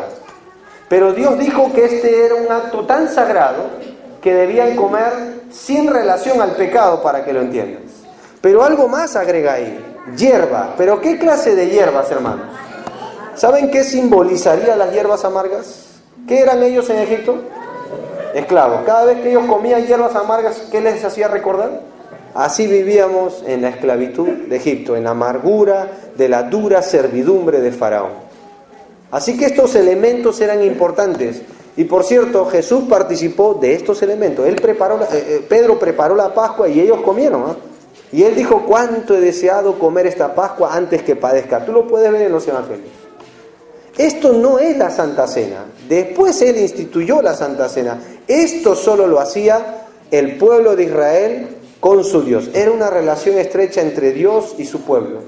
Pero Dios dijo que este era un acto tan sagrado que debían comer sin relación al pecado, para que lo entiendas. Pero algo más agrega ahí, hierba. ¿Pero qué clase de hierbas, hermanos? ¿Saben qué simbolizaría las hierbas amargas? ¿Qué eran ellos en Egipto? Esclavos. Cada vez que ellos comían hierbas amargas, ¿qué les hacía recordar? Así vivíamos en la esclavitud de Egipto, en la amargura de la dura servidumbre de Faraón. Así que estos elementos eran importantes. Y por cierto, Jesús participó de estos elementos. Pedro preparó la Pascua y ellos comieron, ¿eh? Y él dijo: cuánto he deseado comer esta Pascua antes que padezca. Tú lo puedes ver en los evangelios. Esto no es la Santa Cena. Después él instituyó la Santa Cena. Esto solo lo hacía el pueblo de Israel con su Dios. Era una relación estrecha entre Dios y su pueblo.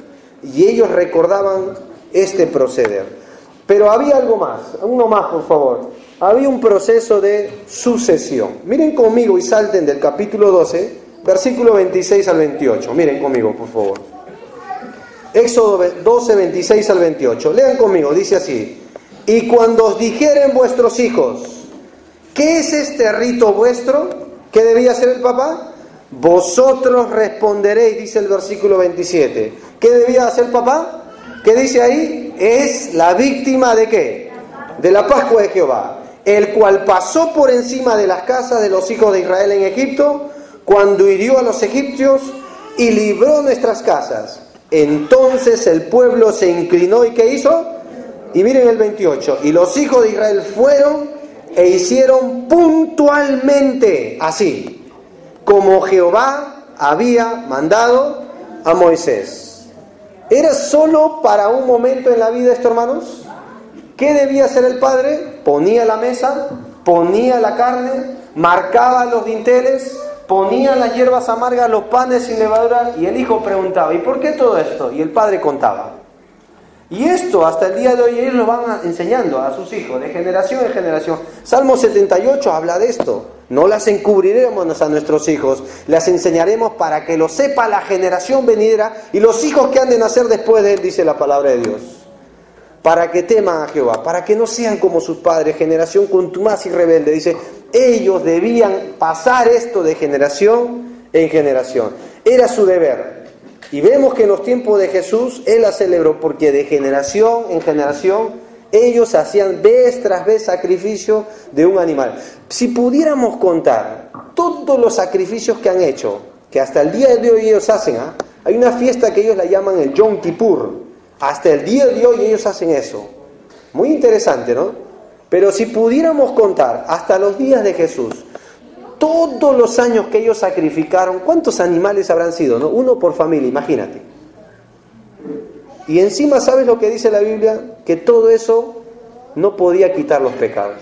Y ellos recordaban este proceder. Pero había algo más. Uno más, por favor. Había un proceso de sucesión. Miren conmigo y salten del capítulo 12, versículo 26 al 28. Miren conmigo, por favor. Éxodo 12, 26 al 28. Lean conmigo, dice así: y cuando os dijeren vuestros hijos, ¿qué es este rito vuestro? ¿Qué debía hacer el papá? Vosotros responderéis, dice el versículo 27. ¿Qué debía hacer el papá? ¿Qué dice ahí? Es la víctima ¿de qué? De la Pascua de Jehová, el cual pasó por encima de las casas de los hijos de Israel en Egipto, cuando hirió a los egipcios y libró nuestras casas. Entonces el pueblo se inclinó, ¿y qué hizo? Y miren el 28, y los hijos de Israel fueron e hicieron puntualmente así, como Jehová había mandado a Moisés. ¿Era solo para un momento en la vida esto, hermanos? ¿Qué debía hacer el padre? Ponía la mesa, ponía la carne, marcaba los dinteles, ponía las hierbas amargas, los panes sin levadura, y el hijo preguntaba: ¿y por qué todo esto? Y el padre contaba. Y esto hasta el día de hoy ellos lo van enseñando a sus hijos, de generación en generación. Salmo 78 habla de esto. No las encubriremos a nuestros hijos, las enseñaremos para que lo sepa la generación venidera y los hijos que han de nacer después de él, dice la palabra de Dios. Para que teman a Jehová, para que no sean como sus padres, generación contumaz y rebelde. Dice, ellos debían pasar esto de generación en generación. Era su deber. Y vemos que en los tiempos de Jesús, Él la celebró, porque de generación en generación, ellos hacían vez tras vez sacrificio de un animal. Si pudiéramos contar todos los sacrificios que han hecho, que hasta el día de hoy ellos hacen, hay una fiesta que ellos la llaman el Yom Kippur. Hasta el día de hoy ellos hacen eso. Muy interesante, ¿no? Pero si pudiéramos contar hasta los días de Jesús, todos los años que ellos sacrificaron, ¿cuántos animales habrán sido, no? Uno por familia, imagínate. Y encima, ¿sabes lo que dice la Biblia? Que todo eso no podía quitar los pecados.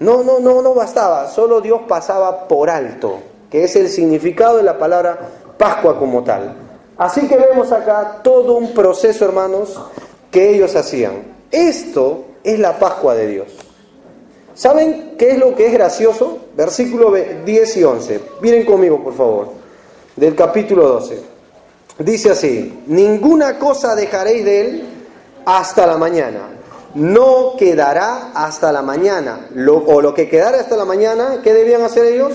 No bastaba, solo Dios pasaba por alto, que es el significado de la palabra Pascua como tal. Así que vemos acá todo un proceso, hermanos, que ellos hacían. Esto es la Pascua de Dios. ¿Saben qué es lo que es gracioso? Versículos 10 y 11. Miren conmigo, por favor, del capítulo 12. Dice así: ninguna cosa dejaréis de él hasta la mañana. No quedará hasta la mañana. Lo que quedara hasta la mañana, ¿qué debían hacer ellos?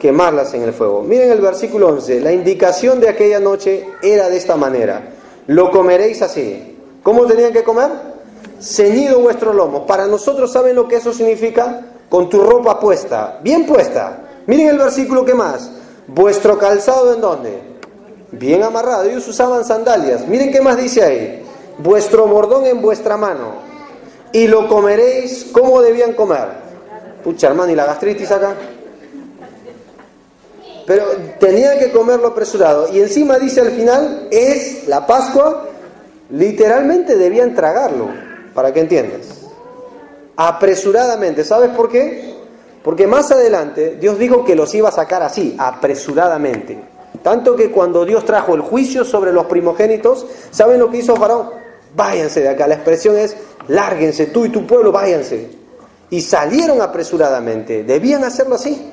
Quemarlas en el fuego. Miren el versículo 11. La indicación de aquella noche era de esta manera: lo comeréis así. ¿Cómo tenían que comer? Ceñido vuestros lomos. Para nosotros, ¿saben lo que eso significa? Con tu ropa puesta, bien puesta. Miren el versículo que más. Vuestro calzado, ¿en dónde? Bien amarrado. Ellos usaban sandalias. Miren qué más dice ahí. Vuestro bordón en vuestra mano. Y lo comeréis. ¿Cómo debían comer? Pucha, hermano, ¿y la gastritis acá? Pero tenían que comerlo apresurado. Y encima dice al final, es la Pascua, literalmente debían tragarlo, para que entiendas. Apresuradamente. ¿Sabes por qué? Porque más adelante Dios dijo que los iba a sacar así, apresuradamente. Tanto que cuando Dios trajo el juicio sobre los primogénitos, ¿saben lo que hizo Faraón? Váyanse de acá. La expresión es, lárguense, tú y tu pueblo, váyanse. Y salieron apresuradamente. Debían hacerlo así.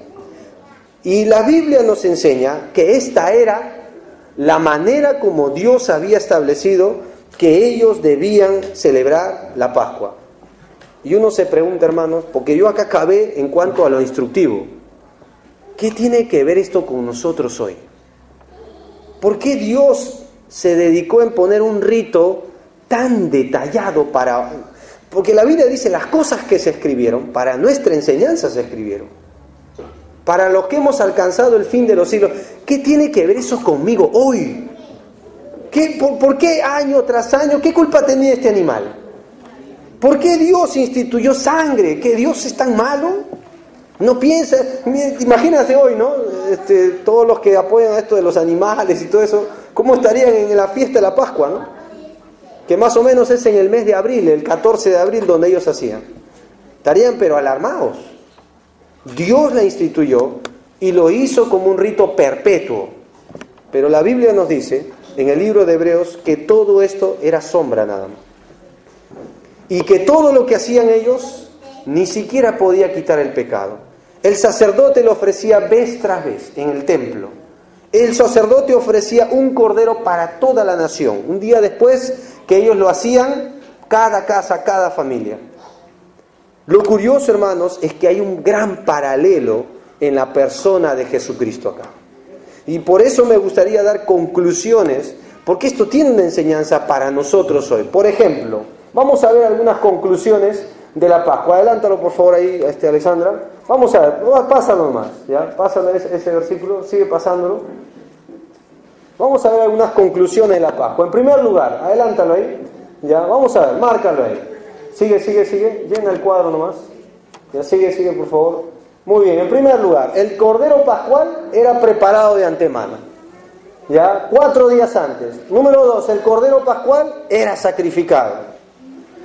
Y la Biblia nos enseña que esta era la manera como Dios había establecido que ellos debían celebrar la Pascua. Y uno se pregunta, hermanos, porque yo acá acabé en cuanto a lo instructivo. ¿Qué tiene que ver esto con nosotros hoy? ¿Por qué Dios se dedicó en poner un rito tan detallado para...? Porque la Biblia dice, las cosas que se escribieron, para nuestra enseñanza se escribieron. Para los que hemos alcanzado el fin de los siglos. ¿Qué tiene que ver eso conmigo hoy? ¿Por qué año tras año? ¿Qué culpa tenía este animal? ¿Por qué Dios instituyó sangre? ¿Que Dios es tan malo? No piensa, imagínate hoy, ¿no? Todos los que apoyan a esto de los animales y todo eso, ¿cómo estarían en la fiesta de la Pascua, no? Que más o menos es en el mes de abril, el 14 de abril, donde ellos hacían. Estarían pero alarmados. Dios la instituyó y lo hizo como un rito perpetuo. Pero la Biblia nos dice, en el libro de Hebreos, que todo esto era sombra nada más. Y que todo lo que hacían ellos ni siquiera podía quitar el pecado. El sacerdote lo ofrecía vez tras vez en el templo. El sacerdote ofrecía un cordero para toda la nación. Un día después que ellos lo hacían, cada casa, cada familia. Lo curioso, hermanos, es que hay un gran paralelo en la persona de Jesucristo acá. Y por eso me gustaría dar conclusiones, porque esto tiene una enseñanza para nosotros hoy. Por ejemplo, vamos a ver algunas conclusiones de la Pascua. Adelántalo, por favor, ahí, Alexandra. Vamos a ver, pásalo más, ¿ya? Pásalo ese versículo, sigue pasándolo. Vamos a ver algunas conclusiones de la Pascua. En primer lugar, adelántalo ahí, ¿ya? Vamos a ver, márcalo ahí. Sigue, llena el cuadro nomás. Ya, sigue, por favor. Muy bien, en primer lugar, el Cordero Pascual era preparado de antemano. ¿Ya? 4 días antes. Número 2, el Cordero Pascual era sacrificado.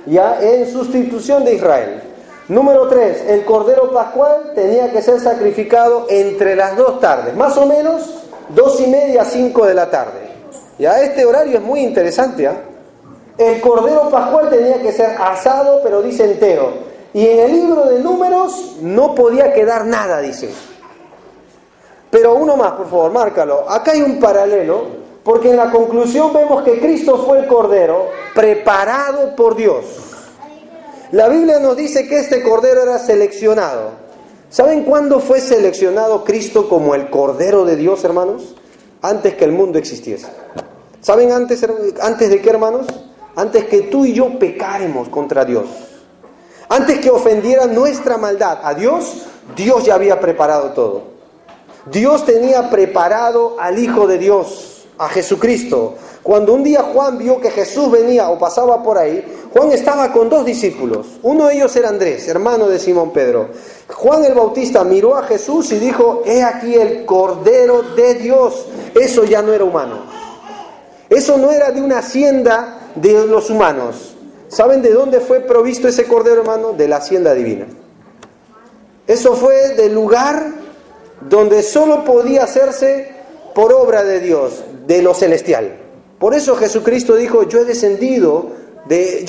¿Ya? En sustitución de Israel. Número 3, el Cordero Pascual tenía que ser sacrificado entre las 2 tardes. Más o menos 2:30 a 5 de la tarde. ¿Ya? Este horario es muy interesante, ¿eh? El Cordero Pascual tenía que ser asado, pero dice entero. Y en el libro de Números no podía quedar nada, dice. Pero uno más, por favor, márcalo. Acá hay un paralelo, porque en la conclusión vemos que Cristo fue el Cordero preparado por Dios. La Biblia nos dice que este Cordero era seleccionado. ¿Saben cuándo fue seleccionado Cristo como el Cordero de Dios, hermanos? Antes que el mundo existiese. ¿Saben antes de qué, hermanos? Antes que tú y yo pecáramos contra Dios. Antes que ofendiera nuestra maldad a Dios, Dios ya había preparado todo. Dios tenía preparado al Hijo de Dios, a Jesucristo. Cuando un día Juan vio que Jesús venía o pasaba por ahí, Juan estaba con 2 discípulos. Uno de ellos era Andrés, hermano de Simón Pedro. Juan el Bautista miró a Jesús y dijo, he aquí el Cordero de Dios. Eso ya no era humano. Eso no era de una hacienda de los humanos. ¿Saben de dónde fue provisto ese Cordero, hermano? De la hacienda divina. Eso fue del lugar donde solo podía hacerse por obra de Dios, de lo celestial. Por eso Jesucristo dijo, yo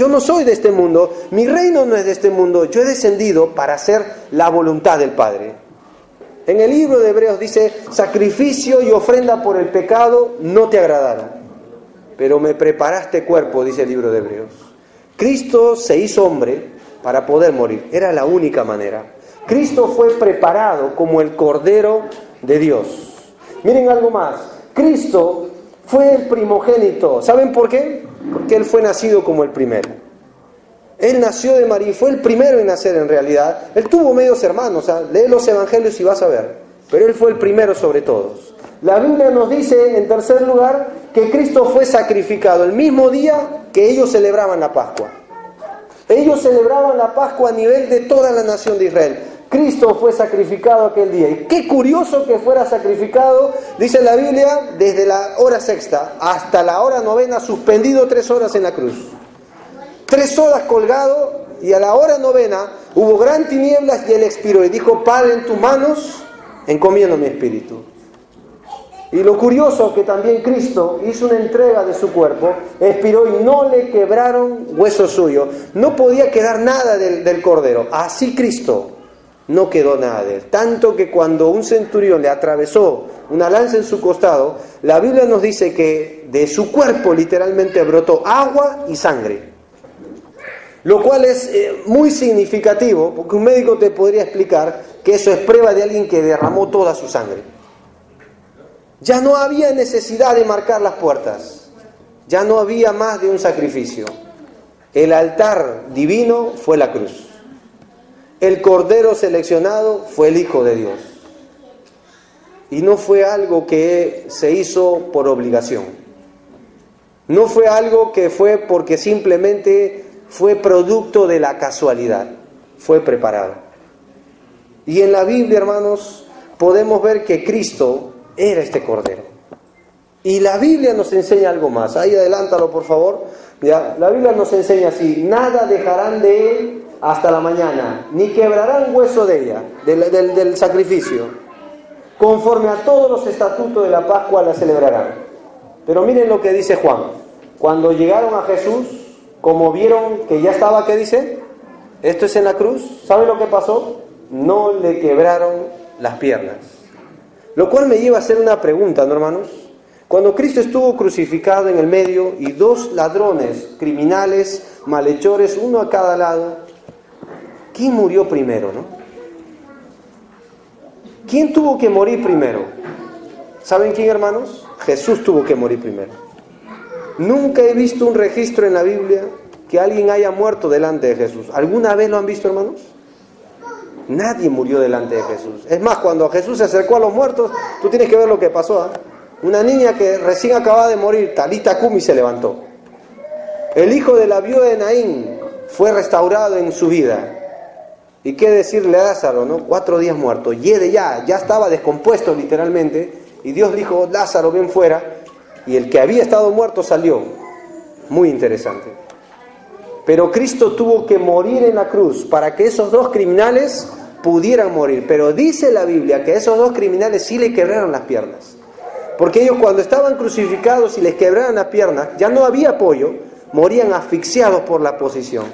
no soy de este mundo, mi reino no es de este mundo, yo he descendido para hacer la voluntad del Padre. En el libro de Hebreos dice, sacrificio y ofrenda por el pecado no te agradaron, pero me preparaste cuerpo, dice el libro de Hebreos. Cristo se hizo hombre para poder morir, era la única manera. Cristo fue preparado como el Cordero de Dios. Miren algo más, Cristo fue el primogénito. ¿Saben por qué? Porque Él fue nacido como el primero. Él nació de María y fue el primero en nacer en realidad. Él tuvo medios hermanos, lee los evangelios y vas a ver. Pero Él fue el primero sobre todos. La Biblia nos dice, en tercer lugar, que Cristo fue sacrificado el mismo día que ellos celebraban la Pascua. Ellos celebraban la Pascua a nivel de toda la nación de Israel. Cristo fue sacrificado aquel día. Y qué curioso que fuera sacrificado, dice la Biblia, desde la hora sexta hasta la hora novena, suspendido 3 horas en la cruz. 3 horas colgado, y a la hora novena hubo gran tinieblas y él expiró y dijo: Padre, en tus manos encomiendo mi espíritu. Y lo curioso que también Cristo hizo una entrega de su cuerpo, expiró y no le quebraron hueso suyo. No podía quedar nada del cordero. Así Cristo no quedó nada de él. Tanto que cuando un centurión le atravesó una lanza en su costado, la Biblia nos dice que de su cuerpo literalmente brotó agua y sangre. Lo cual es muy significativo, porque un médico te podría explicar que eso es prueba de alguien que derramó toda su sangre. Ya no había necesidad de marcar las puertas. Ya no había más de un sacrificio. El altar divino fue la cruz. El cordero seleccionado fue el Hijo de Dios. Y no fue algo que se hizo por obligación. No fue algo que fue porque simplemente fue producto de la casualidad. Fue preparado. Y en la Biblia, hermanos, podemos ver que Cristo era este cordero. Y la Biblia nos enseña algo más. Ahí adelántalo, por favor. Ya, la Biblia nos enseña así: nada dejarán de él hasta la mañana, ni quebrarán hueso de ella, del sacrificio. Conforme a todos los estatutos de la Pascua la celebrarán. Pero miren lo que dice Juan. Cuando llegaron a Jesús, como vieron que ya estaba, ¿qué dice? Esto es en la cruz. ¿Saben lo que pasó? No le quebraron las piernas. Lo cual me lleva a hacer una pregunta, ¿no, hermanos? Cuando Cristo estuvo crucificado en el medio y 2 ladrones, criminales, malhechores, uno a cada lado, ¿quién murió primero, no? ¿Quién tuvo que morir primero? ¿Saben quién, hermanos? Jesús tuvo que morir primero. Nunca he visto un registro en la Biblia que alguien haya muerto delante de Jesús. ¿Alguna vez lo han visto, hermanos? Nadie murió delante de Jesús. Es más, cuando Jesús se acercó a los muertos, tú tienes que ver lo que pasó, ¿eh? Una niña que recién acababa de morir, Talita Cumi, se levantó. El hijo de la viuda de Naín fue restaurado en su vida. ¿Y qué decirle a Lázaro, no? 4 días muerto. Ya estaba descompuesto literalmente. Y Dios dijo: Lázaro, ven fuera. Y el que había estado muerto salió. Muy interesante. Pero Cristo tuvo que morir en la cruz para que esos 2 criminales pudieran morir. Pero dice la Biblia que esos 2 criminales sí le quebraron las piernas. Porque ellos, cuando estaban crucificados y les quebraron las piernas, ya no había apoyo, morían asfixiados por la posición.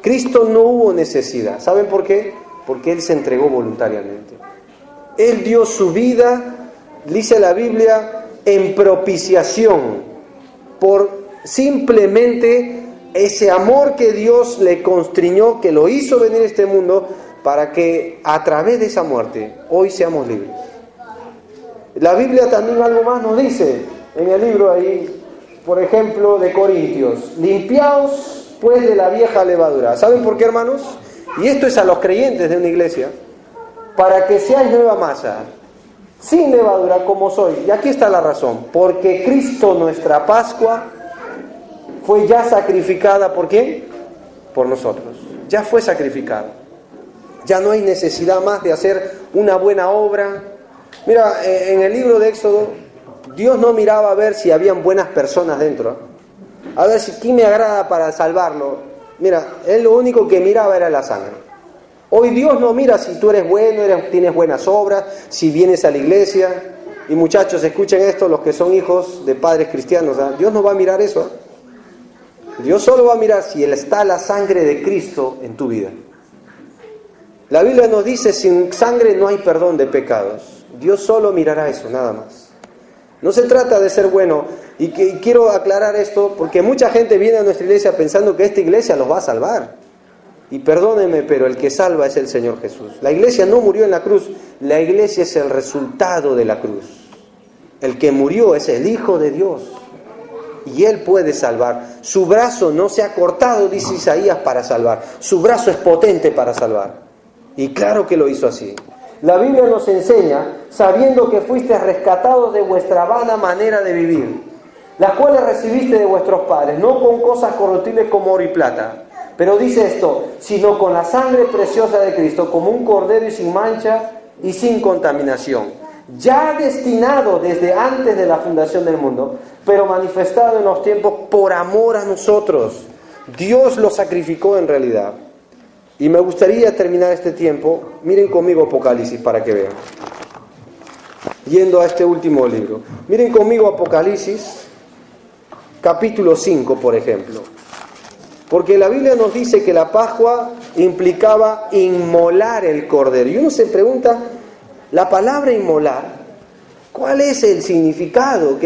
Cristo no hubo necesidad. ¿Saben por qué? Porque Él se entregó voluntariamente. Él dio su vida, dice la Biblia, en propiciación, por simplemente ese amor que Dios le constriñó, que lo hizo venir a este mundo, para que a través de esa muerte hoy seamos libres. La Biblia también algo más nos dice en el libro ahí, por ejemplo, de Corintios: limpiaos pues de la vieja levadura. ¿Saben por qué, hermanos? Y esto es a los creyentes de una iglesia: para que seáis nueva masa, sin levadura como soy. Y aquí está la razón: porque Cristo, nuestra Pascua, fue ya sacrificada. ¿Por quién? Por nosotros. Ya fue sacrificada. Ya no hay necesidad más de hacer una buena obra. Mira, en el libro de Éxodo, Dios no miraba a ver si habían buenas personas dentro. A ver si quién me agrada para salvarlo. Mira, Él lo único que miraba era la sangre. Hoy Dios no mira si tú eres bueno, tienes buenas obras, si vienes a la iglesia. Y muchachos, escuchen esto, los que son hijos de padres cristianos, ¿eh? Dios no va a mirar eso, ¿eh? Dios solo va a mirar si está la sangre de Cristo en tu vida. La Biblia nos dice: sin sangre no hay perdón de pecados. Dios solo mirará eso, nada más. No se trata de ser bueno. Y quiero aclarar esto, porque mucha gente viene a nuestra iglesia pensando que esta iglesia los va a salvar. Y perdónenme, pero el que salva es el Señor Jesús. La iglesia no murió en la cruz. La iglesia es el resultado de la cruz. El que murió es el Hijo de Dios. Y Él puede salvar. Su brazo no se ha cortado, dice Isaías, para salvar. Su brazo es potente para salvar. Y claro que lo hizo así. La Biblia nos enseña: sabiendo que fuisteis rescatados de vuestra vana manera de vivir, las cuales recibiste de vuestros padres, no con cosas corruptibles como oro y plata, Pero dice esto, sino con la sangre preciosa de Cristo, como un cordero y sin mancha y sin contaminación, ya destinado desde antes de la fundación del mundo, pero manifestado en los tiempos por amor a nosotros. Dios lo sacrificó en realidad. Y me gustaría terminar este tiempo, miren conmigo Apocalipsis para que vean. Yendo a este último libro. Miren conmigo Apocalipsis, capítulo 5, por ejemplo. Porque la Biblia nos dice que la Pascua implicaba inmolar el cordero. Y uno se pregunta, la palabra inmolar, ¿cuál es el significado?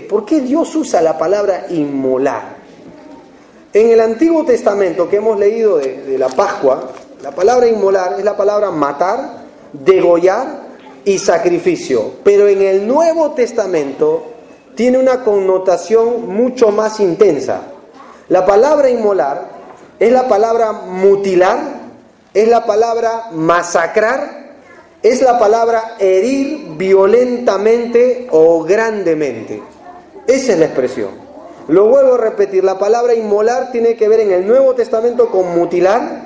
¿Por qué Dios usa la palabra inmolar? En el Antiguo Testamento que hemos leído de la Pascua, la palabra inmolar es la palabra matar, degollar y sacrificio. Pero en el Nuevo Testamento tiene una connotación mucho más intensa. La palabra inmolar es la palabra mutilar, es la palabra masacrar, es la palabra herir violentamente o grandemente. Esa es la expresión. Lo vuelvo a repetir, la palabra inmolar tiene que ver en el Nuevo Testamento con mutilar,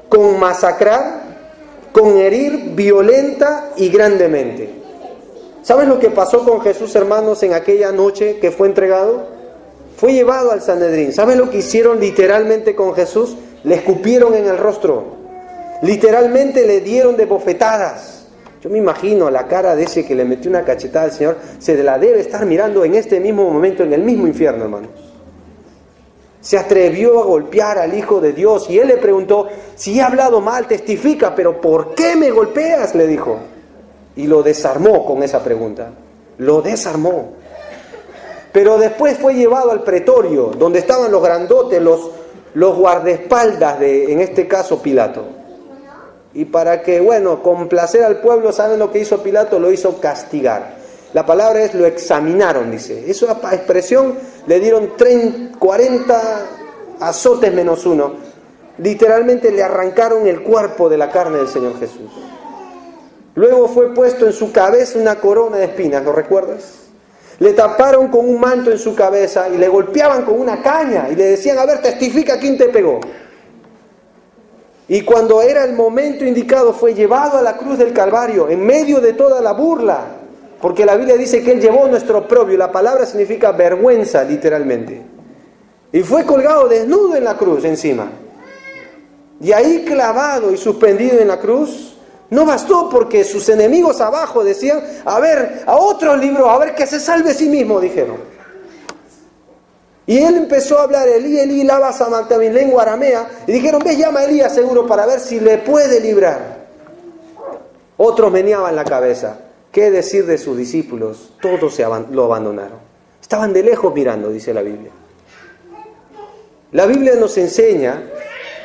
con masacrar, con herir violenta y grandemente. ¿Saben lo que pasó con Jesús, hermanos, en aquella noche que fue entregado? Fue llevado al Sanedrín. ¿Saben lo que hicieron literalmente con Jesús? Le escupieron en el rostro. Literalmente le dieron de bofetadas. Yo me imagino la cara de ese que le metió una cachetada al Señor. Se la debe estar mirando en este mismo momento, en el mismo infierno, hermanos. Se atrevió a golpear al Hijo de Dios. Y Él le preguntó, si he hablado mal, testifica, pero ¿por qué me golpeas?, le dijo. Y lo desarmó con esa pregunta. Lo desarmó. Pero después fue llevado al pretorio, donde estaban los grandotes, los guardaespaldas de, en este caso, Pilato. Y para que, complacer al pueblo, ¿saben lo que hizo Pilato? Lo hizo castigar. La palabra es, lo examinaron, dice. Esa expresión le dieron 40 azotes menos uno. Literalmente le arrancaron el cuerpo de la carne del Señor Jesús. Luego fue puesto en su cabeza una corona de espinas, ¿lo recuerdas? Le taparon con un manto en su cabeza y le golpeaban con una caña y le decían, a ver, testifica quién te pegó. Y cuando era el momento indicado fue llevado a la cruz del Calvario, en medio de toda la burla, porque la Biblia dice que Él llevó nuestro oprobio, la palabra significa vergüenza, literalmente. Y fue colgado desnudo en la cruz encima. Y ahí clavado y suspendido en la cruz, no bastó porque sus enemigos abajo decían, a ver, a otro libro, a ver que se salve a sí mismo, dijeron. Y él empezó a hablar, Elí, Elí, lama sabactani, en lengua aramea, y dijeron, ves, llama a Elías seguro para ver si le puede librar. Otros meneaban la cabeza. ¿Qué decir de sus discípulos? Todos lo abandonaron. Estaban de lejos mirando, dice la Biblia. La Biblia nos enseña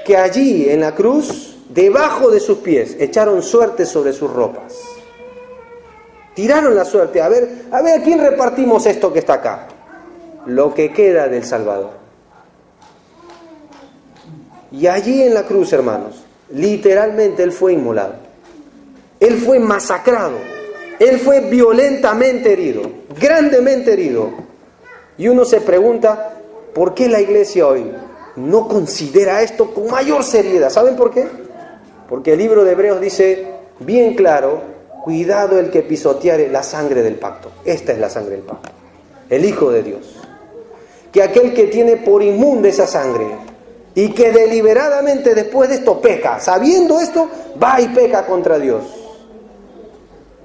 que allí en la cruz, debajo de sus pies, echaron suerte sobre sus ropas. Tiraron la suerte. A ver, ¿a quién repartimos esto que está acá? Lo que queda del Salvador. Y allí en la cruz, hermanos, literalmente Él fue inmolado. Él fue masacrado. Él fue violentamente herido, grandemente herido. Y uno se pregunta, ¿por qué la iglesia hoy no considera esto con mayor seriedad? ¿Saben por qué? Porque el libro de Hebreos dice bien claro, cuidado el que pisoteare la sangre del pacto. Esta es la sangre del pacto, el Hijo de Dios. Que aquel que tiene por inmunda esa sangre y que deliberadamente después de esto peca, sabiendo esto, va y peca contra Dios.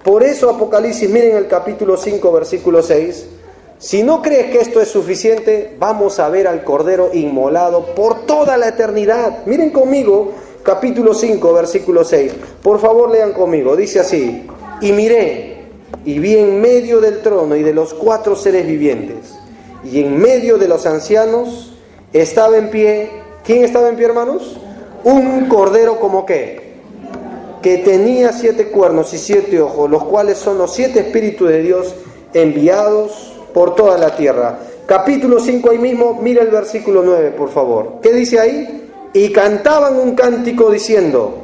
Por eso Apocalipsis, miren el capítulo 5, versículo 6, si no crees que esto es suficiente, vamos a ver al Cordero inmolado por toda la eternidad. Miren conmigo, capítulo 5, versículo 6. Por favor, lean conmigo. Dice así, y miré, y vi en medio del trono y de los 4 seres vivientes, y en medio de los ancianos, estaba en pie. ¿Quién estaba en pie, hermanos? Un Cordero como qué, que tenía 7 cuernos y 7 ojos, los cuales son los 7 espíritus de Dios enviados por toda la tierra. Capítulo 5 ahí mismo, mira el versículo 9, por favor. ¿Qué dice ahí? Y cantaban un cántico diciendo,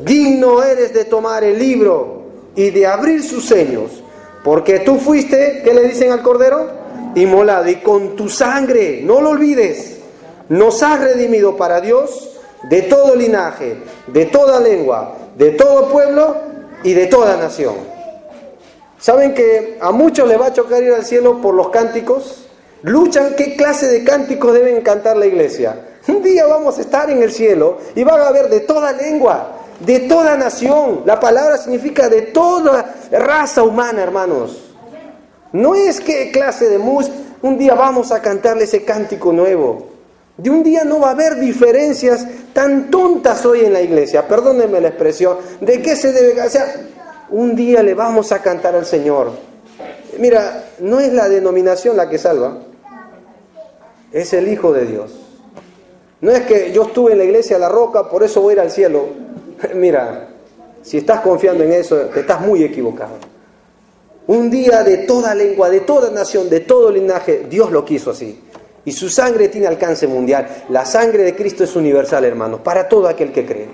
digno eres de tomar el libro y de abrir sus sellos, porque tú fuiste, ¿qué le dicen al Cordero? Inmolado, y con tu sangre, no lo olvides, nos has redimido para Dios de todo linaje, de toda lengua, de todo pueblo y de toda nación. ¿Saben que a muchos les va a chocar ir al cielo por los cánticos? Luchan qué clase de cánticos deben cantar la iglesia. Un día vamos a estar en el cielo y van a haber de toda lengua, de toda nación. La palabra significa de toda raza humana, hermanos. No es qué clase de música. Un día vamos a cantarle ese cántico nuevo. De un día no va a haber diferencias tan tontas hoy en la iglesia. Perdónenme la expresión. ¿De qué se debe? O sea, un día le vamos a cantar al Señor. Mira, no es la denominación la que salva. Es el Hijo de Dios. No es que yo estuve en la iglesia La Roca, por eso voy a ir al cielo. Mira, si estás confiando en eso, te estás muy equivocado. Un día de toda lengua, de toda nación, de todo linaje, Dios lo quiso así. Y su sangre tiene alcance mundial. La sangre de Cristo es universal, hermanos, para todo aquel que cree.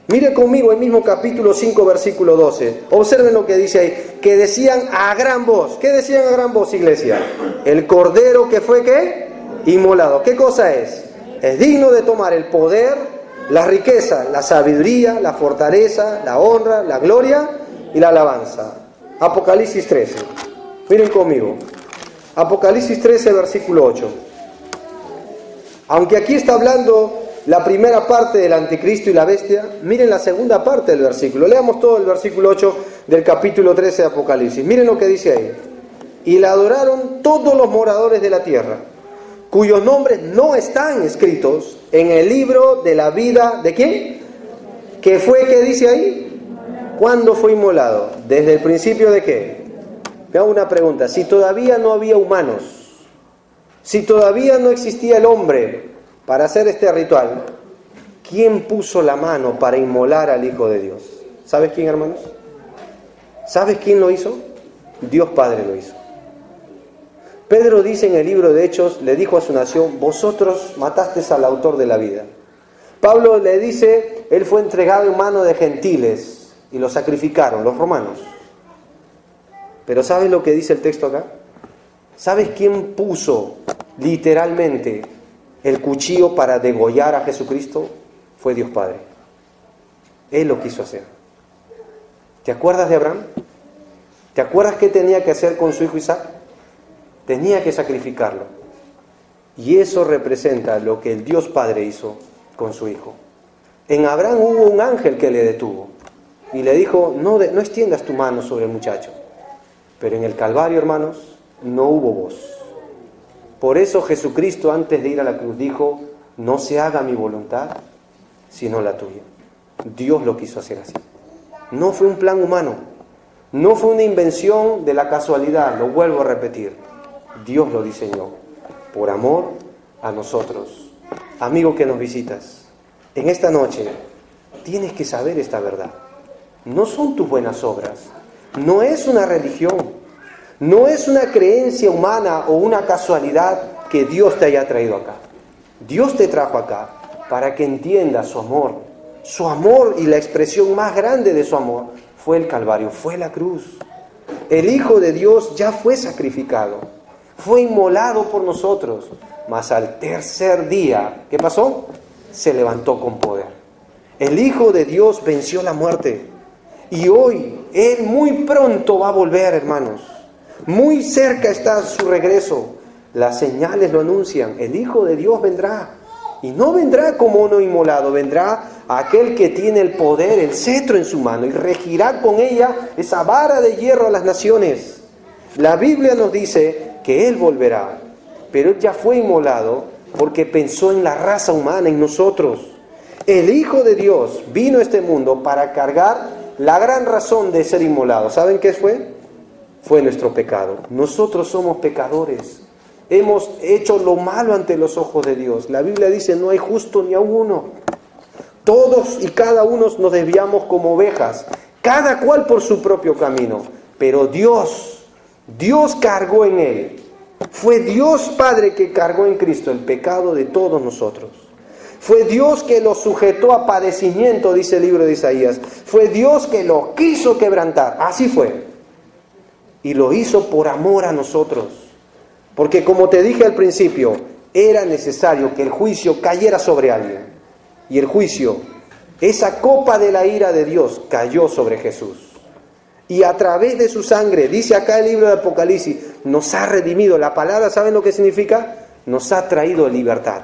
Mire conmigo el mismo capítulo 5, versículo 12. Observen lo que dice ahí. Que decían a gran voz. ¿Qué decían a gran voz, iglesia? El cordero que fue, ¿qué? Inmolado. ¿Qué cosa es? Es digno de tomar el poder, la riqueza, la sabiduría, la fortaleza, la honra, la gloria y la alabanza. Apocalipsis 13. Miren conmigo. Apocalipsis 13, versículo 8. Aunque aquí está hablando la primera parte del anticristo y la bestia, miren la segunda parte del versículo. Leamos todo el versículo 8 del capítulo 13 de Apocalipsis. Miren lo que dice ahí. Y la adoraron todos los moradores de la tierra, cuyos nombres no están escritos en el libro de la vida, ¿de quién? ¿Qué fue que dice ahí? ¿Cuándo fue inmolado? ¿Desde el principio de qué? Me hago una pregunta. Si todavía no había humanos, si todavía no existía el hombre para hacer este ritual, ¿quién puso la mano para inmolar al Hijo de Dios? ¿Sabes quién, hermanos? ¿Sabes quién lo hizo? Dios Padre lo hizo. Pedro dice en el libro de Hechos, le dijo a su nación, vosotros matasteis al autor de la vida. Pablo le dice, él fue entregado en mano de gentiles y lo sacrificaron, los romanos. Pero ¿sabes lo que dice el texto acá? ¿Sabes quién puso literalmente el cuchillo para degollar a Jesucristo? Fue Dios Padre. Él lo quiso hacer. ¿Te acuerdas de Abraham? ¿Te acuerdas qué tenía que hacer con su hijo Isaac? Tenía que sacrificarlo. Y eso representa lo que el Dios Padre hizo con su hijo. En Abraham hubo un ángel que le detuvo y le dijo, no extiendas tu mano sobre el muchacho. Pero en el Calvario, hermanos, no hubo voz. Por eso Jesucristo, antes de ir a la cruz, dijo, no se haga mi voluntad, sino la tuya. Dios lo quiso hacer así. No fue un plan humano, no fue una invención de la casualidad, lo vuelvo a repetir. Dios lo diseñó, por amor a nosotros. Amigo que nos visitas, en esta noche tienes que saber esta verdad. No son tus buenas obras, no es una religión, no es una creencia humana o una casualidad que Dios te haya traído acá. Dios te trajo acá para que entiendas su amor. Su amor, y la expresión más grande de su amor fue el Calvario, fue la cruz. El Hijo de Dios ya fue sacrificado, fue inmolado por nosotros, mas al tercer día, ¿qué pasó? Se levantó con poder. El Hijo de Dios venció la muerte. Y hoy, Él muy pronto va a volver, hermanos. Muy cerca está su regreso. Las señales lo anuncian. El Hijo de Dios vendrá. Y no vendrá como uno inmolado, vendrá aquel que tiene el poder, el cetro en su mano, y regirá con ella esa vara de hierro a las naciones. La Biblia nos dice que Él volverá, pero Él ya fue inmolado porque pensó en la raza humana, en nosotros. El Hijo de Dios vino a este mundo para cargar la gran razón de ser inmolado. ¿Saben qué fue? Fue nuestro pecado. Nosotros somos pecadores. Hemos hecho lo malo ante los ojos de Dios. La Biblia dice, no hay justo ni a uno. Todos y cada uno nos desviamos como ovejas, cada cual por su propio camino. Pero Dios cargó en Él. Fue Dios Padre que cargó en Cristo el pecado de todos nosotros. Fue Dios que lo sujetó a padecimiento, dice el libro de Isaías. Fue Dios que lo quiso quebrantar. Así fue. Y lo hizo por amor a nosotros. Porque como te dije al principio, era necesario que el juicio cayera sobre alguien. Y el juicio, esa copa de la ira de Dios, cayó sobre Jesús. Y a través de su sangre, dice acá el libro de Apocalipsis, nos ha redimido. La palabra, ¿saben lo que significa? Nos ha traído libertad.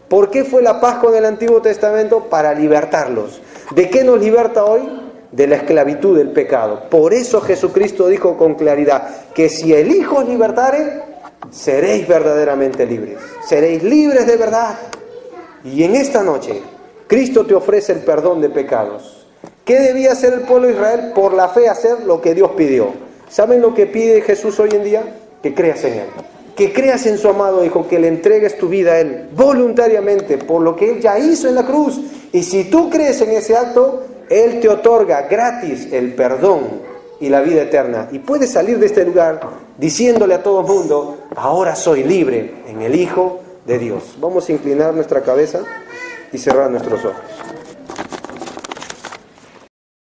¿Por qué fue la Pascua en el Antiguo Testamento? Para libertarlos. ¿De qué nos liberta hoy? De la esclavitud del pecado. Por eso Jesucristo dijo con claridad que si el Hijo os libertare, seréis verdaderamente libres. Seréis libres de verdad. Y en esta noche, Cristo te ofrece el perdón de pecados. ¿Qué debía hacer el pueblo de Israel? Por la fe hacer lo que Dios pidió. ¿Saben lo que pide Jesús hoy en día? Que creas en Él. Que creas en su amado Hijo, que le entregues tu vida a Él voluntariamente por lo que Él ya hizo en la cruz. Y si tú crees en ese acto, Él te otorga gratis el perdón y la vida eterna. Y puedes salir de este lugar diciéndole a todo el mundo, ahora soy libre en el Hijo de Dios. Vamos a inclinar nuestra cabeza y cerrar nuestros ojos.